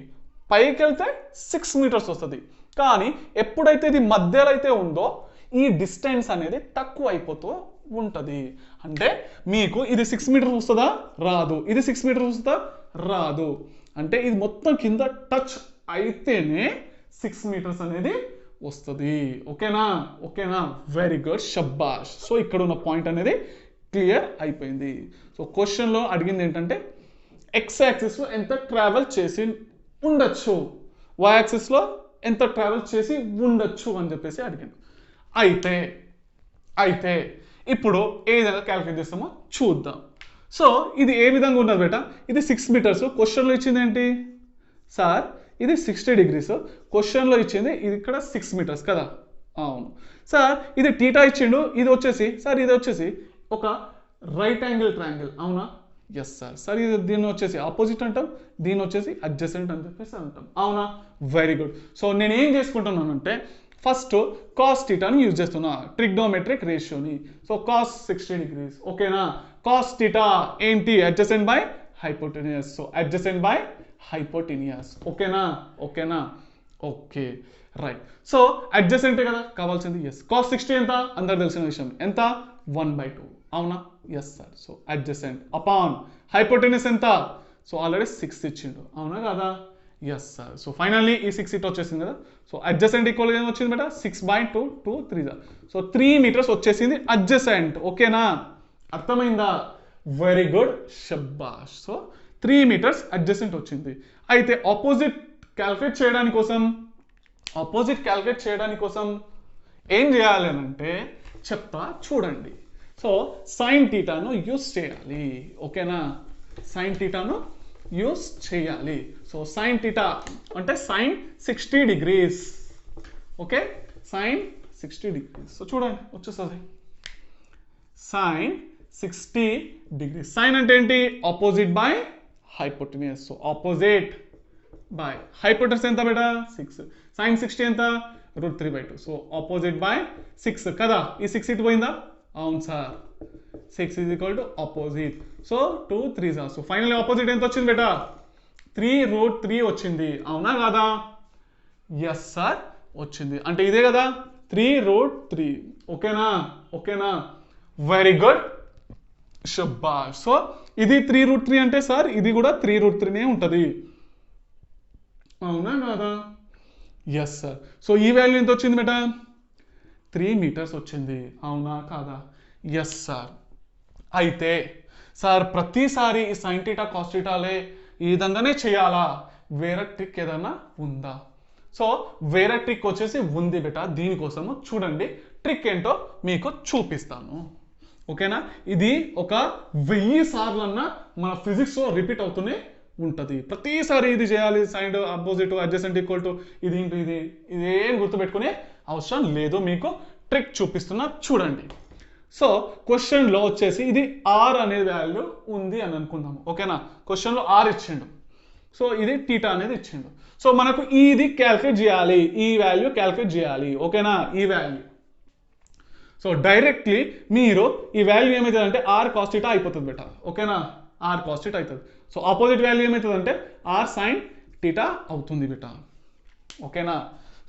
పైకి వెళ్తే 6 meters వస్తుంది. కానీ ఎప్పుడైతే ఇది మధ్యలో అయితే ఉందో ఈ డిస్టెన్స్ అనేది తక్కువ అయిపోతూ ఉంటుంది. అంటే మీకు ఇది 6 meters వస్తుందా, రాదు, ఇది 6 meters వస్తుందా, రాదు. అంటే ఇది మొత్తం కింద టచ్ అయితేనే 6 meters అనేది వస్తుంది. ఓకేనా, వెరీ గుడ్, షబ్బాష్. సో ఇక్కడ ఉన్న పాయింట్ అనేది క్లియర్ అయిపోయింది. సో క్వశ్చన్లో అడిగింది ఏంటంటే ఎక్స్ యాక్సిస్లో ఎంత ట్రావెల్ చేసి ఉండొచ్చు, వై యాక్సిస్లో ఎంత ట్రావెల్ చేసి ఉండొచ్చు అని చెప్పేసి అడిగింది. అయితే ఇప్పుడు ఏ విధంగా క్యాలిక్యులేట్ చేస్తామో చూద్దాం. సో ఇది ఏ విధంగా ఉన్నది బేట, ఇది 6 meters, క్వశ్చన్లో ఇచ్చింది ఏంటి సార్, ఇది 60 degrees, క్వశ్చన్లో ఇచ్చింది ఇది ఇక్కడ 6 meters కదా, అవును సార్. ఇది టీటా ఇచ్చిండు, ఇది వచ్చేసి ఒక రైట్ యాంగిల్ ట్రయాంగిల్, అవునా? Yes sir. ఇది దీన్ని వచ్చేసి ఆపోజిట్ అంటాం, దీన్ని వచ్చేసి అడ్జసెంట్ అని చెప్పేసి అంటాం, అవునా? Very good. సో నేను ఏం చేసుకుంటున్నానంటే ఫస్ట్ కాస్ థీటాని యూజ్ చేస్తున్నా, ట్రిగ్నోమెట్రిక్ రేషియోని. సో కాస్ 60 degrees, ఓకేనా. కాస్ థీటా ఏంటి, adjacent by hypotenuse, so adjacent by hypotenuse. ఓకేనా, ఓకే రైట్. సో అడ్జసెంటే కదా కావాల్సింది. ఎస్, కాస్ 60 ఎంత, అందరికి తెలిసిన విషయం, ఎంత, 1/2, అవునా? Yes sir. So adjacent upon hypotenuse ఎంత, సో ఆల్రెడీ 6 ఇచ్చిండు, అవునా కదా? Yes sir. సో ఫైనల్లీ ఈ 6 ఇట్ వచ్చేసింది కదా. సో అడ్జసెంట్ ఈక్వల్ గా వచ్చింది బేటా, 6/2, 2 3 సో 3 meters వచ్చేసింది అడ్జసెంట్. ఓకేనా, అర్థమైందా? వెరీ గుడ్, షబ్బాష్. సో 3 meters అడ్జసెంట్ వచ్చింది. అయితే ఆపోజిట్ క్యాల్కులేట్ చేయడానికి కోసం ఏం చేయాలి అని అంటే చెప్తా చూడండి. సో సైన్ థీటాను యూస్ చేయాలి. ఓకేనా, సైన్ థీటాను యూస్ చేయాలి. సో సైన్ థీటా అంటే sine 60 degrees. Okay, sine 60 degrees. So చూడండి వచ్చేస్తుంది సైన్ 60 degrees. సైన్ అంటే ఏంటి? Opposite by hypotenuse. So opposite by hypotenuse ఎంత బేటా? 6. సైన్ 60 ఎంత? √3/2. సో ఆపోజిట్ బై 6 కదా. ఈ 6 ఇటు పోయిందా? అవును sir, 6 is equal to opposite. So 2 3 sir. So final opposite ఎంత వచ్చింది బేటా? 3√3 వచ్చింది. అవునా కాదా? ఎస్ సార్ వచ్చింది. అంటే ఇదే కదా 3√3. ఓకేనా, ఓకేనా, వెరీ గుడ్, షబ్బాష్. సో ఇది 3√3 అంటే సార్ ఇది కూడా 3√3నే ఉంటుంది. అవునా కాదా? Yes sir. సో ఈ వాల్యూ ఎంత వచ్చింది బేటా? 3 meters వచ్చింది. అవునా కాదా? Yes sir. అయితే సార్ ప్రతిసారి ఈ సైన్ థీటా కాస్ థీటాలే ఈ విధంగానే చేయాలా? వేరే ట్రిక్ ఏదైనా ఉందా? సో వేరే ట్రిక్ వచ్చేసి ఉంది బేటా. దీనికోసము చూడండి, ట్రిక్ ఏంటో మీకు చూపిస్తాను. ఓకేనా, ఇది ఒక 1000 సార్లన్నా మన ఫిజిక్స్లో రిపీట్ అవుతూనే ఉంటుంది. ప్రతిసారి ఇది చేయాలి, sine opposite adjacent equal to ఇది ఇంటూ ఇది, ఇదేం గుర్తుపెట్టుకునే అవసరం లేదు. మీకు ట్రిక్ చూపిస్తున్నా చూడండి. సో క్వశ్చన్లో వచ్చేసి ఇది ఆర్ అనే వాల్యూ ఉంది అని అనుకుందాము. ఓకేనా, క్వశ్చన్లో ఆర్ ఇచ్చిండు. సో ఇది థీటా అనేది ఇచ్చిండు. సో మనకు ఇది క్యాల్కులేట్ చేయాలి, ఈ వాల్యూ క్యాల్కులేట్ చేయాలి. ఓకేనా, ఈ వాల్యూ. సో డైరెక్ట్లీ మీరు ఈ వాల్యూ ఏమవుతుంది అంటే ఆర్ కాస్ థీటా అయిపోతుంది బేటా. ఓకేనా, ఆర్ కాస్ థీటా అవుతుంది. సో ఆపోజిట్ వాల్యూ ఏమవుతుంది అంటే ఆర్ సైన్ థీటా అవుతుంది బేటా. ఓకేనా,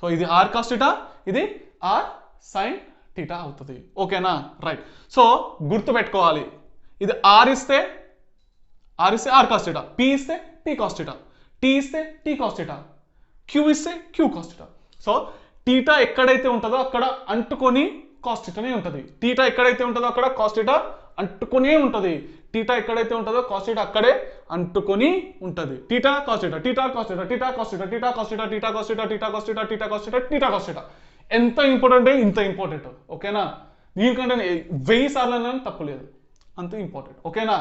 సో ఇది ఆర్ కాస్ థీటా, ఇది ఆర్ సైన్ థీటా అవుతుంది. ఓకేనా, రైట్. సో గుర్తుపెట్టుకోవాలి, ఇది ఆర్ ఇస్తే ఆర్ కాస్ థీటా, పి ఇస్తే పి కాస్ థీటా, టీ ఇస్తే టీ కాస్ థీటా, క్యూ ఇస్తే queue cos theta. So theta ఎక్కడైతే ఉంటుందో అక్కడ అంటుకొని కాస్ థీటానే ఉంటుంది. థీటా ఎక్కడైతే ఉంటుందో అక్కడ కాస్ థీటా అంటుకొనే ఉంటుంది. థీటా ఎక్కడైతే ఉంటుందో కాస్ థీటా అక్కడే అంటుకొని ఉంటుంది. Theta cos theta, theta cos theta, theta cos theta, theta cos theta, theta cos theta, theta cos theta, theta cos theta, theta cos theta. ఎంత ఇంపార్టెంట్ ఇంత ఇంపార్టెంట్. ఓకేనా, దీనికంటే 1000 సార్లు తప్పులేదు, అంత ఇంపార్టెంట్. ఓకేనా,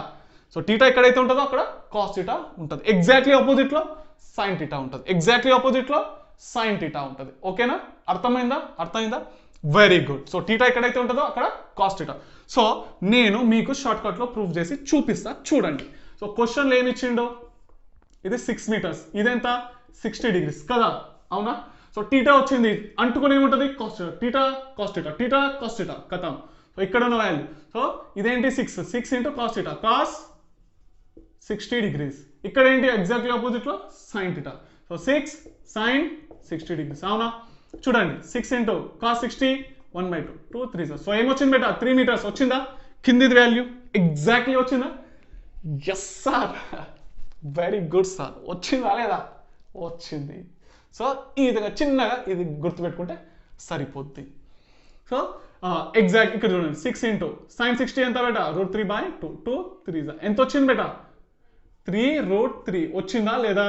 సో థీటా ఎక్కడైతే ఉంటుందో అక్కడ కాస్ థీటా ఉంటుంది. ఎగ్జాక్ట్లీ ఆపోజిట్లో సైన్ థీటా ఉంటుంది. ఎగ్జాక్ట్లీ ఆపోజిట్లో సైన్ థీటా ఉంటుంది. ఓకేనా, అర్థమైందా? అర్థమైందా? Very good. సో థీటా ఎక్కడైతే ఉంటుందో అక్కడ కాస్ థీటా. సో నేను మీకు షార్ట్ కట్లో ప్రూఫ్ చేసి చూపిస్తా చూడండి. సో క్వశ్చన్లో ఏమి ఇచ్చిండో, ఇది 6 meters, ఇదెంత 60 degrees కదా. అవునా, సో థీటా వచ్చింది, అంటుకుని ఏముంటుంది cos theta, theta cos theta, theta cos theta కథం. సో ఇక్కడ ఉన్న వాల్యూ, సో ఇదేంటి 6 into cos theta, cos 60 degrees. ఇక్కడ ఏంటి ఎగ్జాక్ట్లీ ఆపోజిట్లో sine theta. So 6 sine 60 degrees. అవునా, చూడండి 6 ఇంటూ కాస్ 60 1/2 2 3. సో ఏమొచ్చింది బేటా? 3 meters వచ్చిందా? కిందిది వాల్యూ ఎగ్జాక్ట్లీ వచ్చిందా? Yes sir, very good sir. వచ్చిందా లేదా? వచ్చింది. సో ఈ విధంగా చిన్నగా ఇది గుర్తుపెట్టుకుంటే సరిపోద్ది. సో ఎగ్జాక్ట్ ఇక్కడ చూడండి 6 ఇంటూ సైన్ 60 ఎంత బేటా? √3/2 2 3 ఎంత వచ్చింది బేటా? 3√3 వచ్చిందా లేదా?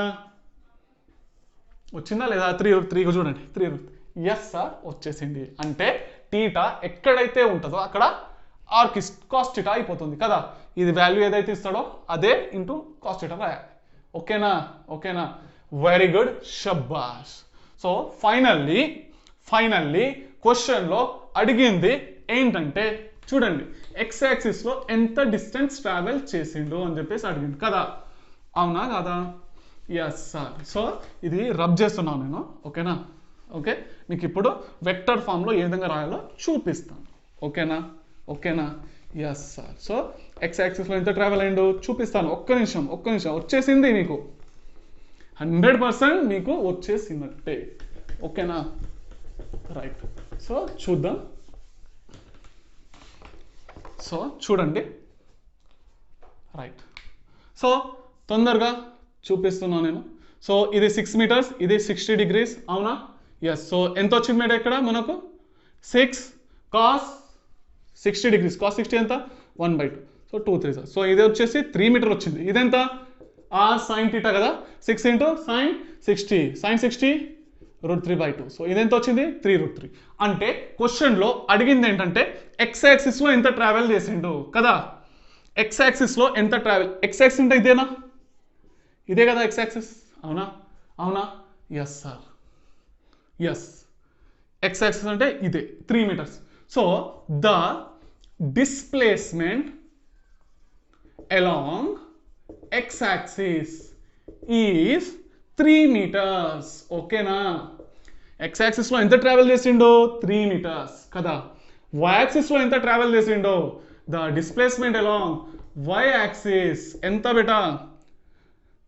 వచ్చిందా లేదా? 3√3 చూడండి 3√3. ఎస్ సార్ వచ్చేసింది. అంటే థీటా ఎక్కడైతే ఉంటుందో అక్కడ ఆర్కి కాస్ థీటా అయిపోతుంది కదా. ఇది వాల్యూ ఏదైతే ఇస్తాడో అదే ఇంటూ కాస్ థీటా రాయాలి. ఓకేనా, ఓకేనా, వెరీ గుడ్, షబ్బాష్. సో ఫైనల్లీ క్వశ్చన్లో అడిగింది ఏంటంటే చూడండి, ఎక్స్ యాక్సిస్లో ఎంత డిస్టెన్స్ ట్రావెల్ చేసిండు అని చెప్పేసి అడిగింది కదా. అవునా కాదా? Yes sir. సో ఇది రబ్ చేస్తున్నాను నేను. ఓకేనా, ఓకే, మీకు ఇప్పుడు వెక్టర్ ఫామ్లో ఏ విధంగా రాయాలో చూపిస్తాను. ఓకేనా, ఓకేనా, ఎస్ సార్. సో ఎక్స్ యాక్సిస్లో ఎంత ట్రావెల్ అయిందో చూపిస్తాను. ఒక్క నిమిషం వచ్చేసింది మీకు, 100% మీకు వచ్చేసినట్టే. ఓకేనా, రైట్. సో చూద్దాం. సో చూడండి, రైట్. సో తొందరగా చూపిస్తున్నాను నేను. సో ఇది 6 meters, ఇది 60 degrees. అవునా? ఎస్. సో ఎంత వచ్చింది మేడం ఇక్కడ మనకు? 6 cos 60 degrees. cos 60 ఎంత? 1/2. సో 2 3. సో ఇది వచ్చేసి 3 meter వచ్చింది. ఇదెంత? ఆ సైన్ థీటా కదా. 6 ఇంటూ సైన్ 60. సైన్ 60 √3/2. సో ఇదెంత వచ్చింది 3√3. అంటే క్వశ్చన్లో అడిగింది ఏంటంటే ఎక్స్ యాక్సిస్లో ఎంత ట్రావెల్ చేసిండు కదా. ఎక్స్ యాక్సిస్లో ఎంత ట్రావెల్, ఎక్స్ యాక్సిస్ అంటే ఇదేనా, ఇదే కదా ఎక్స్ యాక్సిస్, అవునా అవునా, yes sir yes. X axis అంటే ఇదే 3 meters. So the displacement along x-axis is 3 meters. ఓకేనా, x-axis లో ఎంత ట్రావెల్ చేసిండో 3 meters కదా. y-axis లో ఎంత ట్రావెల్ చేసిండో, ద డిస్ప్లేస్మెంట్ along y-axis ఎంత బేటా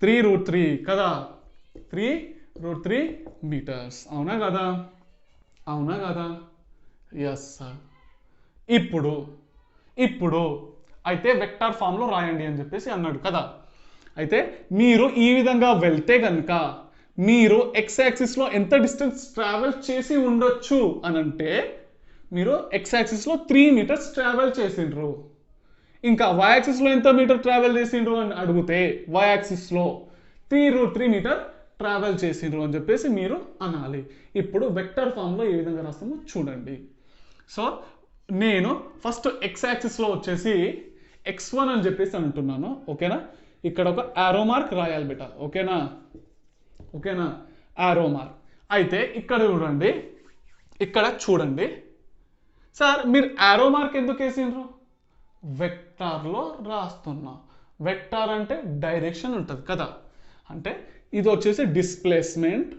3√3 కదా, 3√3 meters. అవునా కదా, అవునా కదా, ఎస్ సార్. ఇప్పుడు అయితే వెక్టార్ ఫామ్లో రాయండి అని చెప్పేసి అన్నాడు కదా. అయితే మీరు ఈ విధంగా వెళ్తే కనుక మీరు ఎక్స్ యాక్సిస్లో ఎంత డిస్టెన్స్ ట్రావెల్ చేసి ఉండొచ్చు అని అంటే మీరు ఎక్స్ యాక్సిస్లో 3 meters ట్రావెల్ చేసిండ్రు. ఇంకా వై యాక్సిస్లో ఎంత మీటర్ ట్రావెల్ చేసిండ్రు అని అడిగితే వై యాక్సిస్లో 3√3 meter ట్రావెల్ చేసిండ్రు అని చెప్పేసి మీరు అనాలి. ఇప్పుడు వెక్టర్ ఫామ్లో ఏ విధంగా రాస్తామో చూడండి. సో నేను ఫస్ట్ ఎక్స్ యాక్సిస్లో వచ్చేసి x1 అని చెప్పేసి అంటున్నాను. ఓకేనా, ఇక్కడ ఒక యారో మార్క్ రాయాలి బేటా. ఓకేనా, ఓకేనా, యారో మార్క్. అయితే ఇక్కడ చూడండి సార్, మీరు యారో మార్క్ ఎందుకు వేసిండ్రు, వెక్టార్లో రాస్తున్నా. వెక్టార్ అంటే డైరెక్షన్ ఉంటుంది కదా, అంటే ఇది వచ్చేసి డిస్ప్లేస్మెంట్.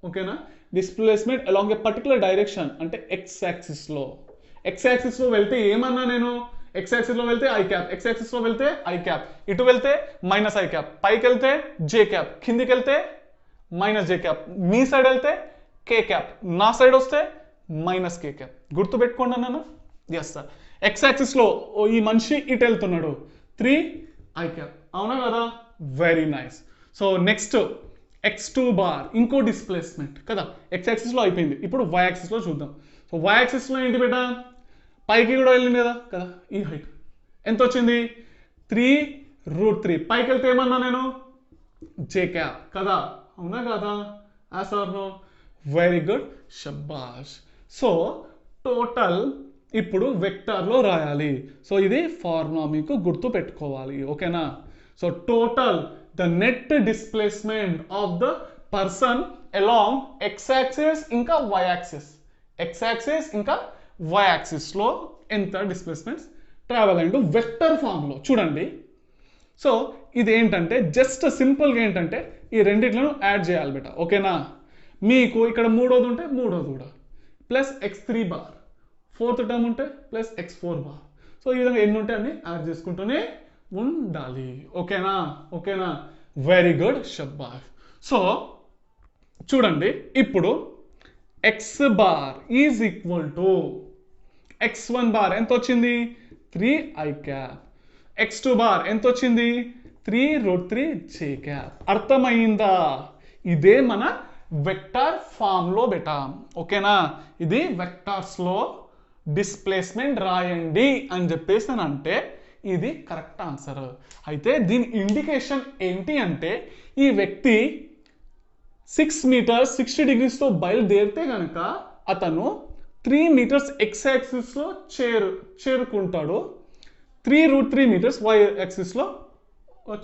ఓకేనా, డిస్ప్లేస్మెంట్ అలాంగ్ ఏ పర్టికులర్ డైరెక్షన్ అంటే ఎక్స్ యాక్సిస్లో. ఎక్స్ యాక్సిస్లో వెళ్తే ఏమన్నా నేను ఎక్స్ యాక్సిస్లో వెళ్తే ఐ క్యాప్, ఎక్స్ యాక్సిస్లో వెళ్తే ఐ క్యాప్, ఇటు వెళ్తే మైనస్ ఐ క్యాప్, పైకి వెళ్తే జే క్యాప్, కిందికి వెళ్తే మైనస్ జే క్యాప్, మీ సైడ్ వెళ్తే కే క్యాప్, నా సైడ్ వస్తే మైనస్ కే క్యాప్. గుర్తుపెట్టుకోండి అన్న. ఎస్ సార్, ఎక్స్ యాక్సిస్లో ఈ మనిషి ఇటు వెళ్తున్నాడు 3 ఐ క్యాప్. అవునా కదా, very nice. So next x2 bar ఇంకో డిస్ప్లేస్మెంట్ కదా. ఎక్స్ యాక్సిస్లో అయిపోయింది, ఇప్పుడు వై యాక్సిస్లో చూద్దాం. సో వై యాక్సిస్లో ఏంటి బేటా, పైకి కూడా వెళ్ళింది కదా, ఈ హైట్ ఎంత వచ్చింది 3√3. పైకి వెళ్తే ఏమన్నా నేను జే క్యాప్ కదా, అవునా కదా, ఆర్ నో, వెరీ గుడ్, షబాష్. సో టోటల్ ఇప్పుడు వెక్టార్లో రాయాలి. సో ఇది ఫార్ములా మీకు గుర్తు పెట్టుకోవాలి. ఓకేనా, so total the net displacement of the person along X axis ఇంకా వై యాక్సిస్, ఎక్స్ యాక్సిస్ ఇంకా వై యాక్సిస్లో ఎంత డిస్ప్లేస్మెంట్స్ ట్రావెల్ అయ్యిండు వెక్టర్ ఫామ్లో చూడండి. సో ఇదేంటంటే జస్ట్ సింపుల్గా ఏంటంటే ఈ రెండిట్లను యాడ్ చేయాలి బేటా. ఓకేనా, మీకు ఇక్కడ మూడోది ఉంటే మూడోది కూడా plus x3 bar, fourth term ఉంటే ప్లస్ x4 బార్. సో ఈ విధంగా ఎన్ని ఉంటే అన్ని యాడ్ చేసుకుంటూనే ఉండాలి. ఓకేనా, ఓకేనా, వెరీ గుడ్, షబాష్. సో చూడండి, ఇప్పుడు x bar is equal to x1 bar ఎంత వచ్చింది 3 ఐ క్యాప్, x2 బార్ ఎంత వచ్చింది 3√3 జే క్యాప్. అర్థమైందా, ఇదే మన వెక్టార్ ఫామ్లో బెటాం. ఓకేనా, ఇది వెక్టార్స్లో డిస్ప్లేస్మెంట్ రాయండి అని చెప్పేసి అని అంటే ఇది కరెక్ట్ ఆన్సర్. అయితే దీని ఇండికేషన్ ఏంటి అంటే ఈ వ్యక్తి 6 meters 60 degreesతో బయలుదేరితే కనుక అతను 3 meters ఎక్స్ యాక్సిస్లో చేరుకుంటాడు, 3√3 meters వై యాక్సిస్లో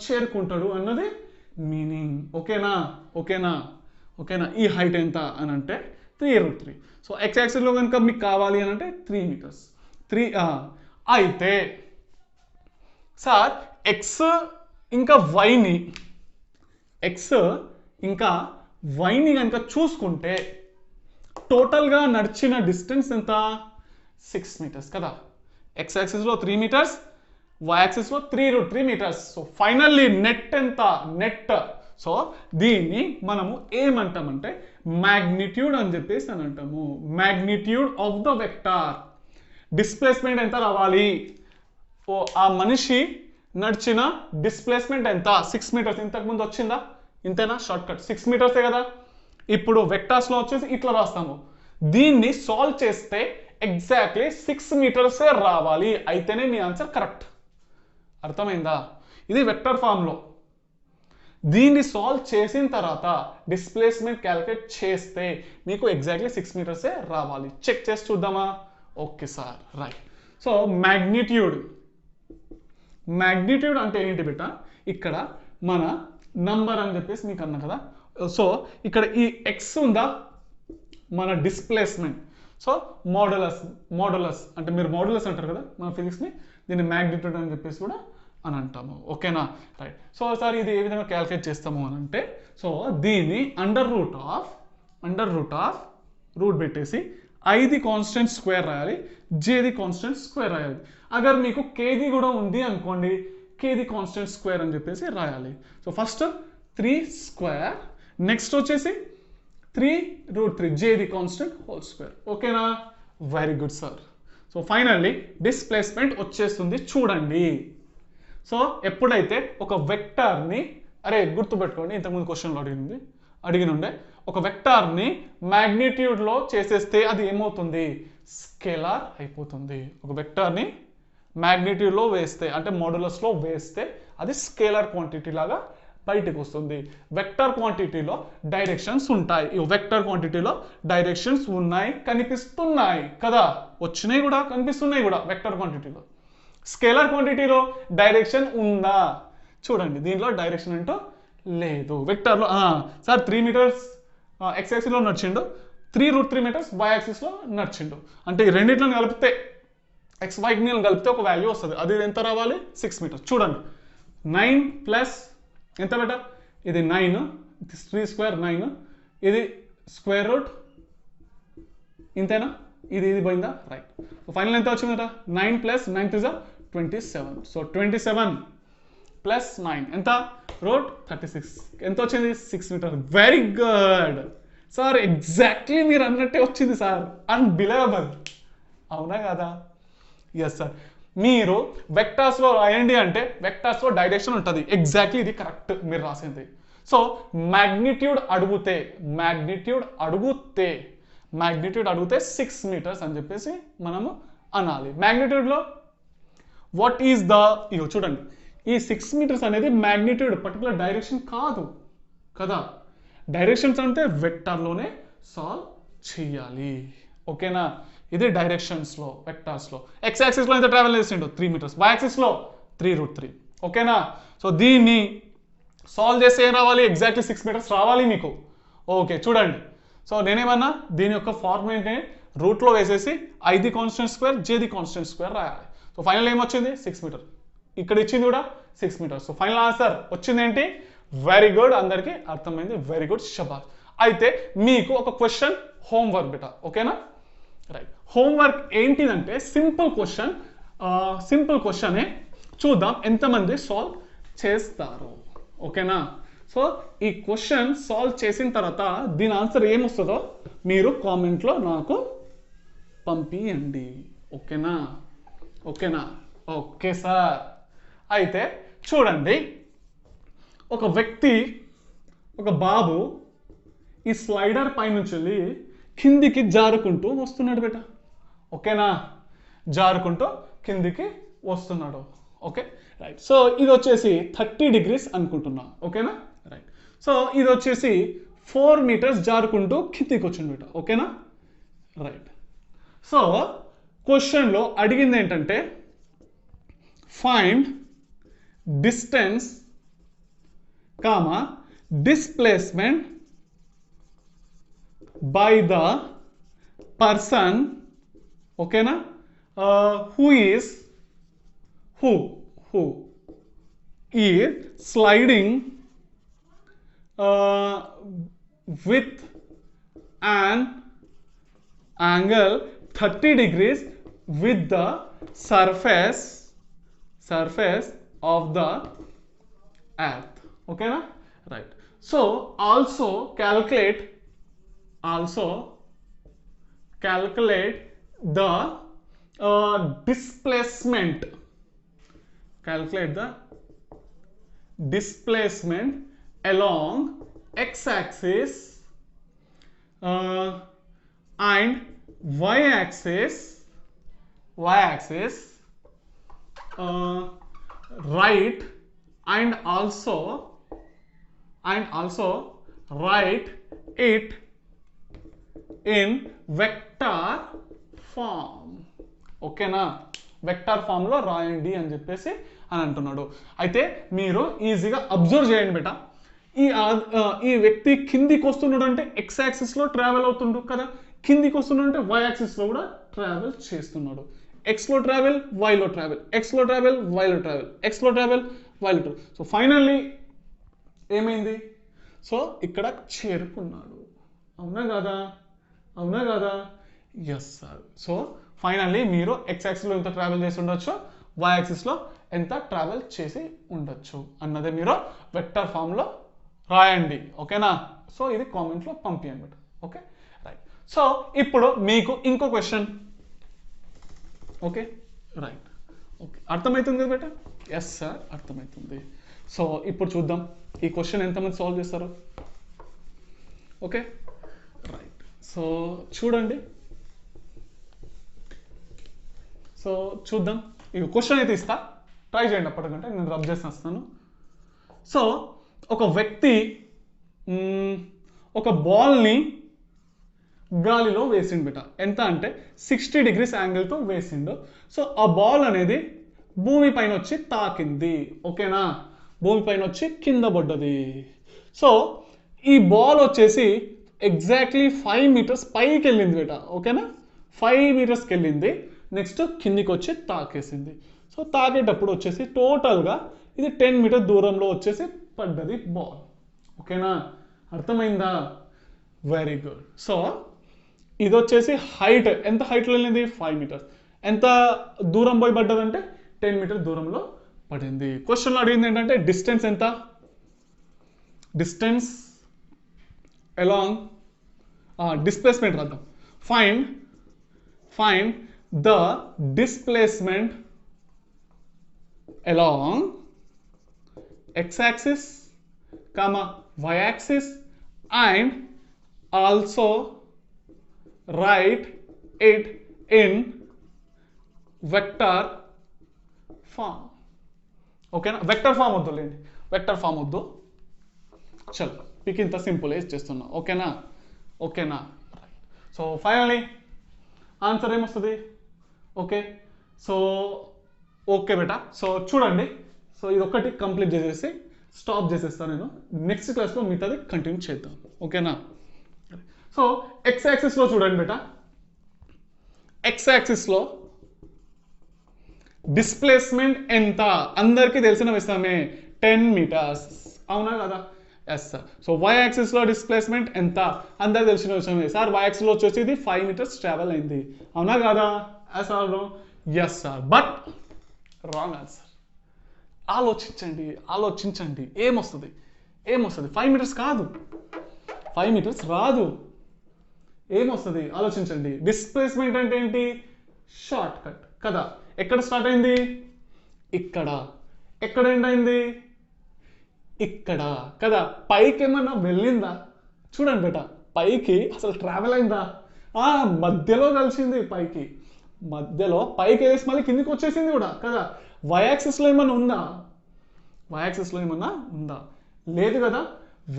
చేరుకుంటాడు అన్నది మీనింగ్. ఓకేనా, ఓకేనా, ఓకేనా. ఈ హైట్ ఎంత అని అంటే 3√3. సో ఎక్స్ యాక్సిస్లో కనుక మీకు కావాలి అని అంటే 3 meters 3. అయితే సార్ ఎక్స్ ఇంకా వైని కనుక చూసుకుంటే టోటల్గా నడిచిన డిస్టెన్స్ ఎంత 6 meters కదా. ఎక్స్ యాక్సిస్లో 3 meters, వై యాక్సిస్లో 3√3 meters. సో ఫైనల్లీ నెట్ ఎంత, నెట్. సో దీన్ని మనము ఏమంటామంటే మ్యాగ్నిట్యూడ్ అని చెప్పేసి అని అంటాము. Magnitude of the vector. Displacement ఎంత రావాలి, ఆ మనిషి నడిచిన డిస్ప్లేస్మెంట్ ఎంత 6 meters. ఇంతకుముందు వచ్చిందా, ఇంతేనా, షార్ట్ కట్ 6 meters కదా. ఇప్పుడు వెక్టార్స్లో వచ్చేసి ఇట్లా రాస్తాము. దీన్ని సాల్వ్ చేస్తే ఎగ్జాక్ట్లీ 6 meters రావాలి, అయితేనే మీ ఆన్సర్ కరెక్ట్. అర్థమైందా, ఇది వెక్టర్ ఫామ్లో. దీన్ని సాల్వ్ చేసిన తర్వాత డిస్ప్లేస్మెంట్ క్యాలిక్యులేట్ చేస్తే మీకు ఎగ్జాక్ట్లీ 6 మీటర్సే రావాలి. చెక్ చేసి చూద్దామా? Okay sir, right. So magnitude అంటే ఏంటి బిడ్డ? ఇక్కడ మన నంబర్ అని చెప్పేసి మీకు అన్నా కదా. సో ఇక్కడ ఈ ఎక్స్ ఉందా, మన డిస్ప్లేస్మెంట్. సో మోడలస్ అంటే మీరు మోడలస్ అంటారు కదా మన ఫిజిక్స్ని, దీన్ని మ్యాగ్నిట్యూడ్ అని చెప్పేసి కూడా అని అంటాము. ఓకేనా, రైట్. సో సార్ ఇది ఏ విధంగా క్యాలిక్యులేట్ చేస్తాము అని అంటే, సో దీన్ని అండర్ రూట్ ఆఫ్ రూట్ పెట్టేసి ఐది కాన్స్టెంట్ స్క్వేర్ రాయాలి, జేది కాన్స్టెంట్ స్క్వేర్ రాయాలి. అగర్ మీకు కేది కూడా ఉంది అనుకోండి, కేది కాన్స్టెంట్ స్క్వేర్ అని చెప్పేసి రాయాలి. సో ఫస్ట్ 3 స్క్వేర్, నెక్స్ట్ వచ్చేసి 3√3 జేది కాన్స్టెంట్ హోల్ స్క్వేర్. ఓకేనా, very good sir. So finally displacement వచ్చేస్తుంది చూడండి. సో ఎప్పుడైతే ఒక వెక్టార్ని, అరే గుర్తుపెట్టుకోండి ఇంతకుముందు క్వశ్చన్లో అడిగినుండే, ఒక వెక్టార్ని మ్యాగ్నిట్యూడ్లో చేసేస్తే అది ఏమవుతుంది? స్కేలార్ అయిపోతుంది. ఒక వెక్టార్ని మ్యాగ్నిట్యూడ్లో వేస్తే అంటే మోడులస్లో వేస్తే అది స్కేలార్ క్వాంటిటీ లాగా బయటకు వస్తుంది. వెక్టర్ క్వాంటిటీలో డైరెక్షన్స్ ఉంటాయి. ఈ వెక్టర్ క్వాంటిటీలో డైరెక్షన్స్ ఉన్నాయి, కనిపిస్తున్నాయి కదా, వచ్చినాయి కూడా కనిపిస్తున్నాయి కూడా వెక్టర్ క్వాంటిటీలో. స్కేలార్ క్వాంటిటీలో డైరెక్షన్ ఉందా? చూడండి, దీనిలో డైరెక్షన్ అంటూ లేదు. వెక్టర్లో సార్ 3 మీటర్స్ ఎక్స్ యాక్సిస్లో నడిచిండు, 3√3 మీటర్స్ వై యాక్సిస్లో నడిచిండు అంటే ఈ రెండింటిని కలిపితే ఎక్స్ వై కలిపితే ఒక వాల్యూ వస్తుంది. అది ఎంత రావాలి? 6 మీటర్స్. చూడండి 9 ప్లస్ ఎంత బెట? ఇది 9, 3 స్క్వేర్ 9, ఇది స్క్వేర్ రూట్ ఇంతేనా? ఇది పోయిందా? రైట్. ఫైనల్ ఎంత వచ్చిందట? 9 ప్లస్ 9 టు 27. సో 27 ప్లస్ 9 ఎంత? రూట్ 36. ఎంత వచ్చింది? 6 meter. Very good sir, exactly మీరు అన్నట్టే వచ్చింది సార్. అన్బిలీవబుల్, అవునా కదా? Yes sir. మీరు వెక్టార్స్లో రాయండి అంటే వెక్టార్స్లో డైరెక్షన్ ఉంటుంది. ఎగ్జాక్ట్లీ ఇది కరెక్ట్ మీరు రాసింది. సో మ్యాగ్నిట్యూడ్ అడిగితే 6 మీటర్స్ అని చెప్పేసి మనము అనాలి. మ్యాగ్నిట్యూడ్లో వాట్ ఈస్ ద, ఇగో చూడండి, ఈ 6 మీటర్స్ అనేది మ్యాగ్నిట్యూడ్, పర్టికులర్ డైరెక్షన్ కాదు కదా. డైరెక్షన్స్ అంటే వెక్టార్లోనే సాల్వ్ చేయాలి. ఓకేనా, ఇది డైరెక్షన్స్లో వెక్టార్స్లో. ఎక్స్ యాక్సిస్లో ఎంత ట్రావెల్ చేసిండు? 3 మీటర్స్. వై యాక్సిస్లో 3√3. ఓకేనా, సో దీన్ని సాల్వ్ చేస్తే ఏం రావాలి? ఎగ్జాక్ట్లీ 6 మీటర్స్ రావాలి మీకు. ఓకే చూడండి, సో నేనేమన్నా దీని యొక్క ఫార్ములాని రూట్లో వేసేసి ఐది కాన్స్టెంట్ స్క్వేర్ జేది కాన్స్టెంట్ స్క్వేర్ రాయాలి. సో ఫైనల్ ఏమొచ్చింది? 6 మీటర్. ఇక్కడ ఇచ్చింది కూడా 6 మీటర్స్. సో ఫైనల్ ఆన్సర్ వచ్చింది ఏంటి? వెరీ గుడ్, అందరికీ అర్థమైంది. వెరీ గుడ్, షబాష్. అయితే మీకు ఒక క్వశ్చన్ హోంవర్క్ బిట. ఓకేనా, రైట్. హోంవర్క్ ఏంటిదంటే సింపుల్ క్వశ్చనే, చూద్దాం ఎంతమంది సాల్వ్ చేస్తారు. ఓకేనా, సో ఈ క్వశ్చన్ సాల్వ్ చేసిన తర్వాత దీని ఆన్సర్ ఏమొస్తుందో మీరు కామెంట్లో నాకు పంపియండి. ఓకేనా, ఓకే సార్. అయితే చూడండి, ఒక వ్యక్తి, ఒక బాబు ఈ స్లైడర్ పైనుంచి వెళ్ళి కిందికి జారుకుంటూ వస్తున్నాడు బేట. ఓకేనా, జారుకుంటూ కిందికి వస్తున్నాడు. Okay right. సో ఇది వచ్చేసి 30 degrees అనుకుంటున్నా. ఓకేనా, రైట్. సో ఇది వచ్చేసి 4 meters జారుకుంటూ కిందికి వచ్చింది బేట. ఓకేనా, రైట్. సో క్వశ్చన్లో అడిగింది ఏంటంటే find distance displacement by the person, okay na, who is sliding with an angle 30 degrees with the surface of the earth. Okay na, right. So also calculate the displacement. Calculate the displacement along x-axis and y-axis, right, and also and also write it in vector form. ఓకేనా, వెక్టార్ ఫామ్లో రాయండి అని చెప్పేసి అని అంటున్నాడు. అయితే మీరు ఈజీగా అబ్జర్వ్ చేయండి బేట, ఈ వ్యక్తి కిందికి వస్తున్నాడు అంటే ఎక్స్ యాక్సిస్లో ట్రావెల్ అవుతుండు కదా, కిందికి వస్తున్నాడు అంటే వై యాక్సిస్లో కూడా ట్రావెల్ చేస్తున్నాడు. ఎక్స్లో ట్రావెల్, వైలో ట్రావెల్, ఎక్స్లో ట్రావెల్, వైలో ట్రావెల్, ఎక్స్లో ట్రావెల్, వైలో ట్రావెల్. సో ఫైనల్లీ ఏమైంది, సో ఇక్కడ చేరుకున్నాడు. అవునా కదా, అవునా కదా, ఎస్ సార్. సో ఫైనల్లీ మీరు ఎక్స్ యాక్సిస్లో ఎంత ట్రావెల్ చేసి ఉండొచ్చు, వై యాక్సిస్లో ఎంత ట్రావెల్ చేసి ఉండొచ్చు అన్నది మీరు వెక్టర్ ఫామ్లో రాయండి. ఓకేనా, సో ఇది కామెంట్లో పంపించండి. Okay right. సో ఇప్పుడు మీకు ఇంకో క్వశ్చన్. ఓకే రైట్, ఓకే అర్థమవుతుంది కదా బేట? ఎస్ సార్ అర్థమవుతుంది. సో ఇప్పుడు చూద్దాం ఈ క్వశ్చన్ ఎంతమంది సాల్వ్ చేస్తారు. Okay right. సో చూడండి, సో చూద్దాం. ఈ క్వశ్చన్ అయితే ఇస్తా, ట్రై చేయండి అప్పటికంటే నేను రబ్ చేసి వస్తాను. సో ఒక వ్యక్తి ఒక బాల్ని గాలిలో వేసిండు బిట, ఎంత అంటే 60 degrees యాంగిల్తో వేసిండు. సో ఆ బాల్ అనేది భూమి పైన వచ్చి తాకింది. ఓకేనా, భూమి పైన వచ్చి కింద పడ్డది. సో ఈ బాల్ వచ్చేసి ఎగ్జాక్ట్లీ 5 meters పైకి వెళ్ళింది బిట. ఓకేనా, 5 metersకి వెళ్ళింది. నెక్స్ట్ కిందికి వచ్చి తాకేసింది. సో తాకేటప్పుడు వచ్చేసి టోటల్గా ఇది 10 meters దూరంలో వచ్చేసి పడ్డది బాల్. ఓకేనా, అర్థమైందా? Very good. సో ఇది వచ్చేసి హైట్, ఎంత హైట్లో వెళ్ళింది? 5 meters. ఎంత దూరం పోయి పడ్డదంటే 10 meters దూరంలో పడింది. క్వశ్చన్లో అడిగింది ఏంటంటే డిస్టెన్స్ ఎంత, డిస్టెన్స్ అలాంగ్ డిస్ప్లేస్మెంట్ రాద్దాం. Find the displacement along x-axis, y-axis and also write it in vector form. ఓకేనా, వెక్టర్ ఫామ్ వద్దు లేండి, వెక్టర్ ఫామ్ వద్దు. చలో మీకు ఇంత సింపుల్ వేసి చేస్తున్నా. ఓకేనా, ఓకేనా రైట్. సో ఫైనల్లీ ఆన్సర్ ఏమొస్తుంది? ఓకే, సో ఓకే బేటా. సో చూడండి, సో ఇది ఒకటి కంప్లీట్ చేసేసి స్టాప్ చేసేస్తాను నేను. నెక్స్ట్ క్లాస్లో మిగతాది కంటిన్యూ చేద్దాం. ఓకేనా. సో ఎక్స్ యాక్సిస్లో చూడండి బేటా, ఎక్స్ యాక్సిస్లో డిస్ప్లేస్మెంట్ ఎంత అందరికీ తెలిసిన విషయమే, 10 meters. అవునా కదా? Yes sir. సో వై యాక్సిస్లో డిస్ప్లేస్మెంట్ ఎంత అందరికి తెలిసిన విషయమే సార్. వై యాక్సిస్లో వచ్చేసి ఇది 5 meters ట్రావెల్ అయింది. అవునా కదా? Yes or no? Yes sir. But wrong answer. ఆలోచించండి ఏమొస్తుంది 5 meters కాదు, 5 meters రాదు. ఏమొస్తుంది ఆలోచించండి. డిస్ప్లేస్మెంట్ అంటే ఏంటి? షార్ట్ కట్ కదా. ఎక్కడ స్టార్ట్ అయింది? ఇక్కడ. ఎక్కడ ఎండ్ అయింది? ఇక్కడ కదా. పైకి ఏమన్నా వెళ్ళిందా? చూడండి బేట, పైకి అసలు ట్రావెల్ అయిందా? మధ్యలో కలిసింది పైకి, మధ్యలో పైకి వేసి మళ్ళీ కిందికి వచ్చేసింది కూడా కదా. వై యాక్సిస్లో ఏమన్నా ఉందా? వై యాక్సిస్లో ఏమన్నా ఉందా? లేదు కదా.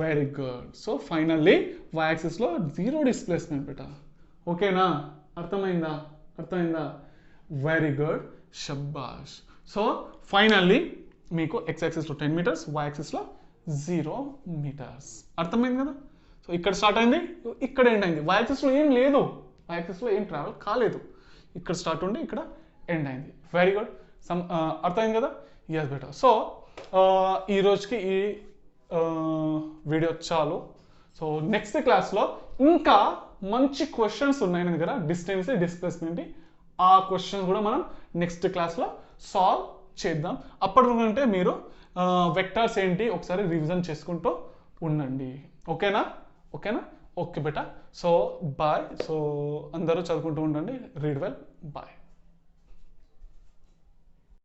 Very good. So finally Y యాక్సిస్లో 0 డిస్ప్లేస్మెంట్ బేట. ఓకేనా, అర్థమైందా? వెరీ గుడ్, షబ్బాష్. సో ఫైనల్లీ మీకు ఎక్స్ యాక్సిస్లో 10 meters, వై యాక్సిస్లో 0 meters. అర్థమైంది కదా. సో ఇక్కడ స్టార్ట్ అయింది, ఇక్కడ ఎండ్ అయింది. వై యాక్సిస్లో ఏం లేదు, వై యాక్సిస్లో ఏం ట్రావెల్ కాలేదు. ఇక్కడ స్టార్ట్ ఉండి ఇక్కడ ఎండ్ అయింది. Very good. అర్థమైంది కదా. ఎస్ బేటా. సో ఈ రోజుకి ఈ వీడియో చాలు. సో నెక్స్ట్ క్లాస్లో ఇంకా మంచి క్వశ్చన్స్ ఉన్నాయి నా దగ్గర, డిస్టెన్స్ డిస్ప్లేస్మెంట్. ఆ క్వశ్చన్స్ కూడా మనం నెక్స్ట్ క్లాస్లో సాల్వ్ చేద్దాం. అప్పటికంటే మీరు వెక్టార్స్ ఏంటి ఒకసారి రివిజన్ చేసుకుంటూ ఉండండి. ఓకేనా. ఓకే బేటా. So bye. సో అందరూ చదువుకుంటూ ఉండండి. Read well. బాయ్.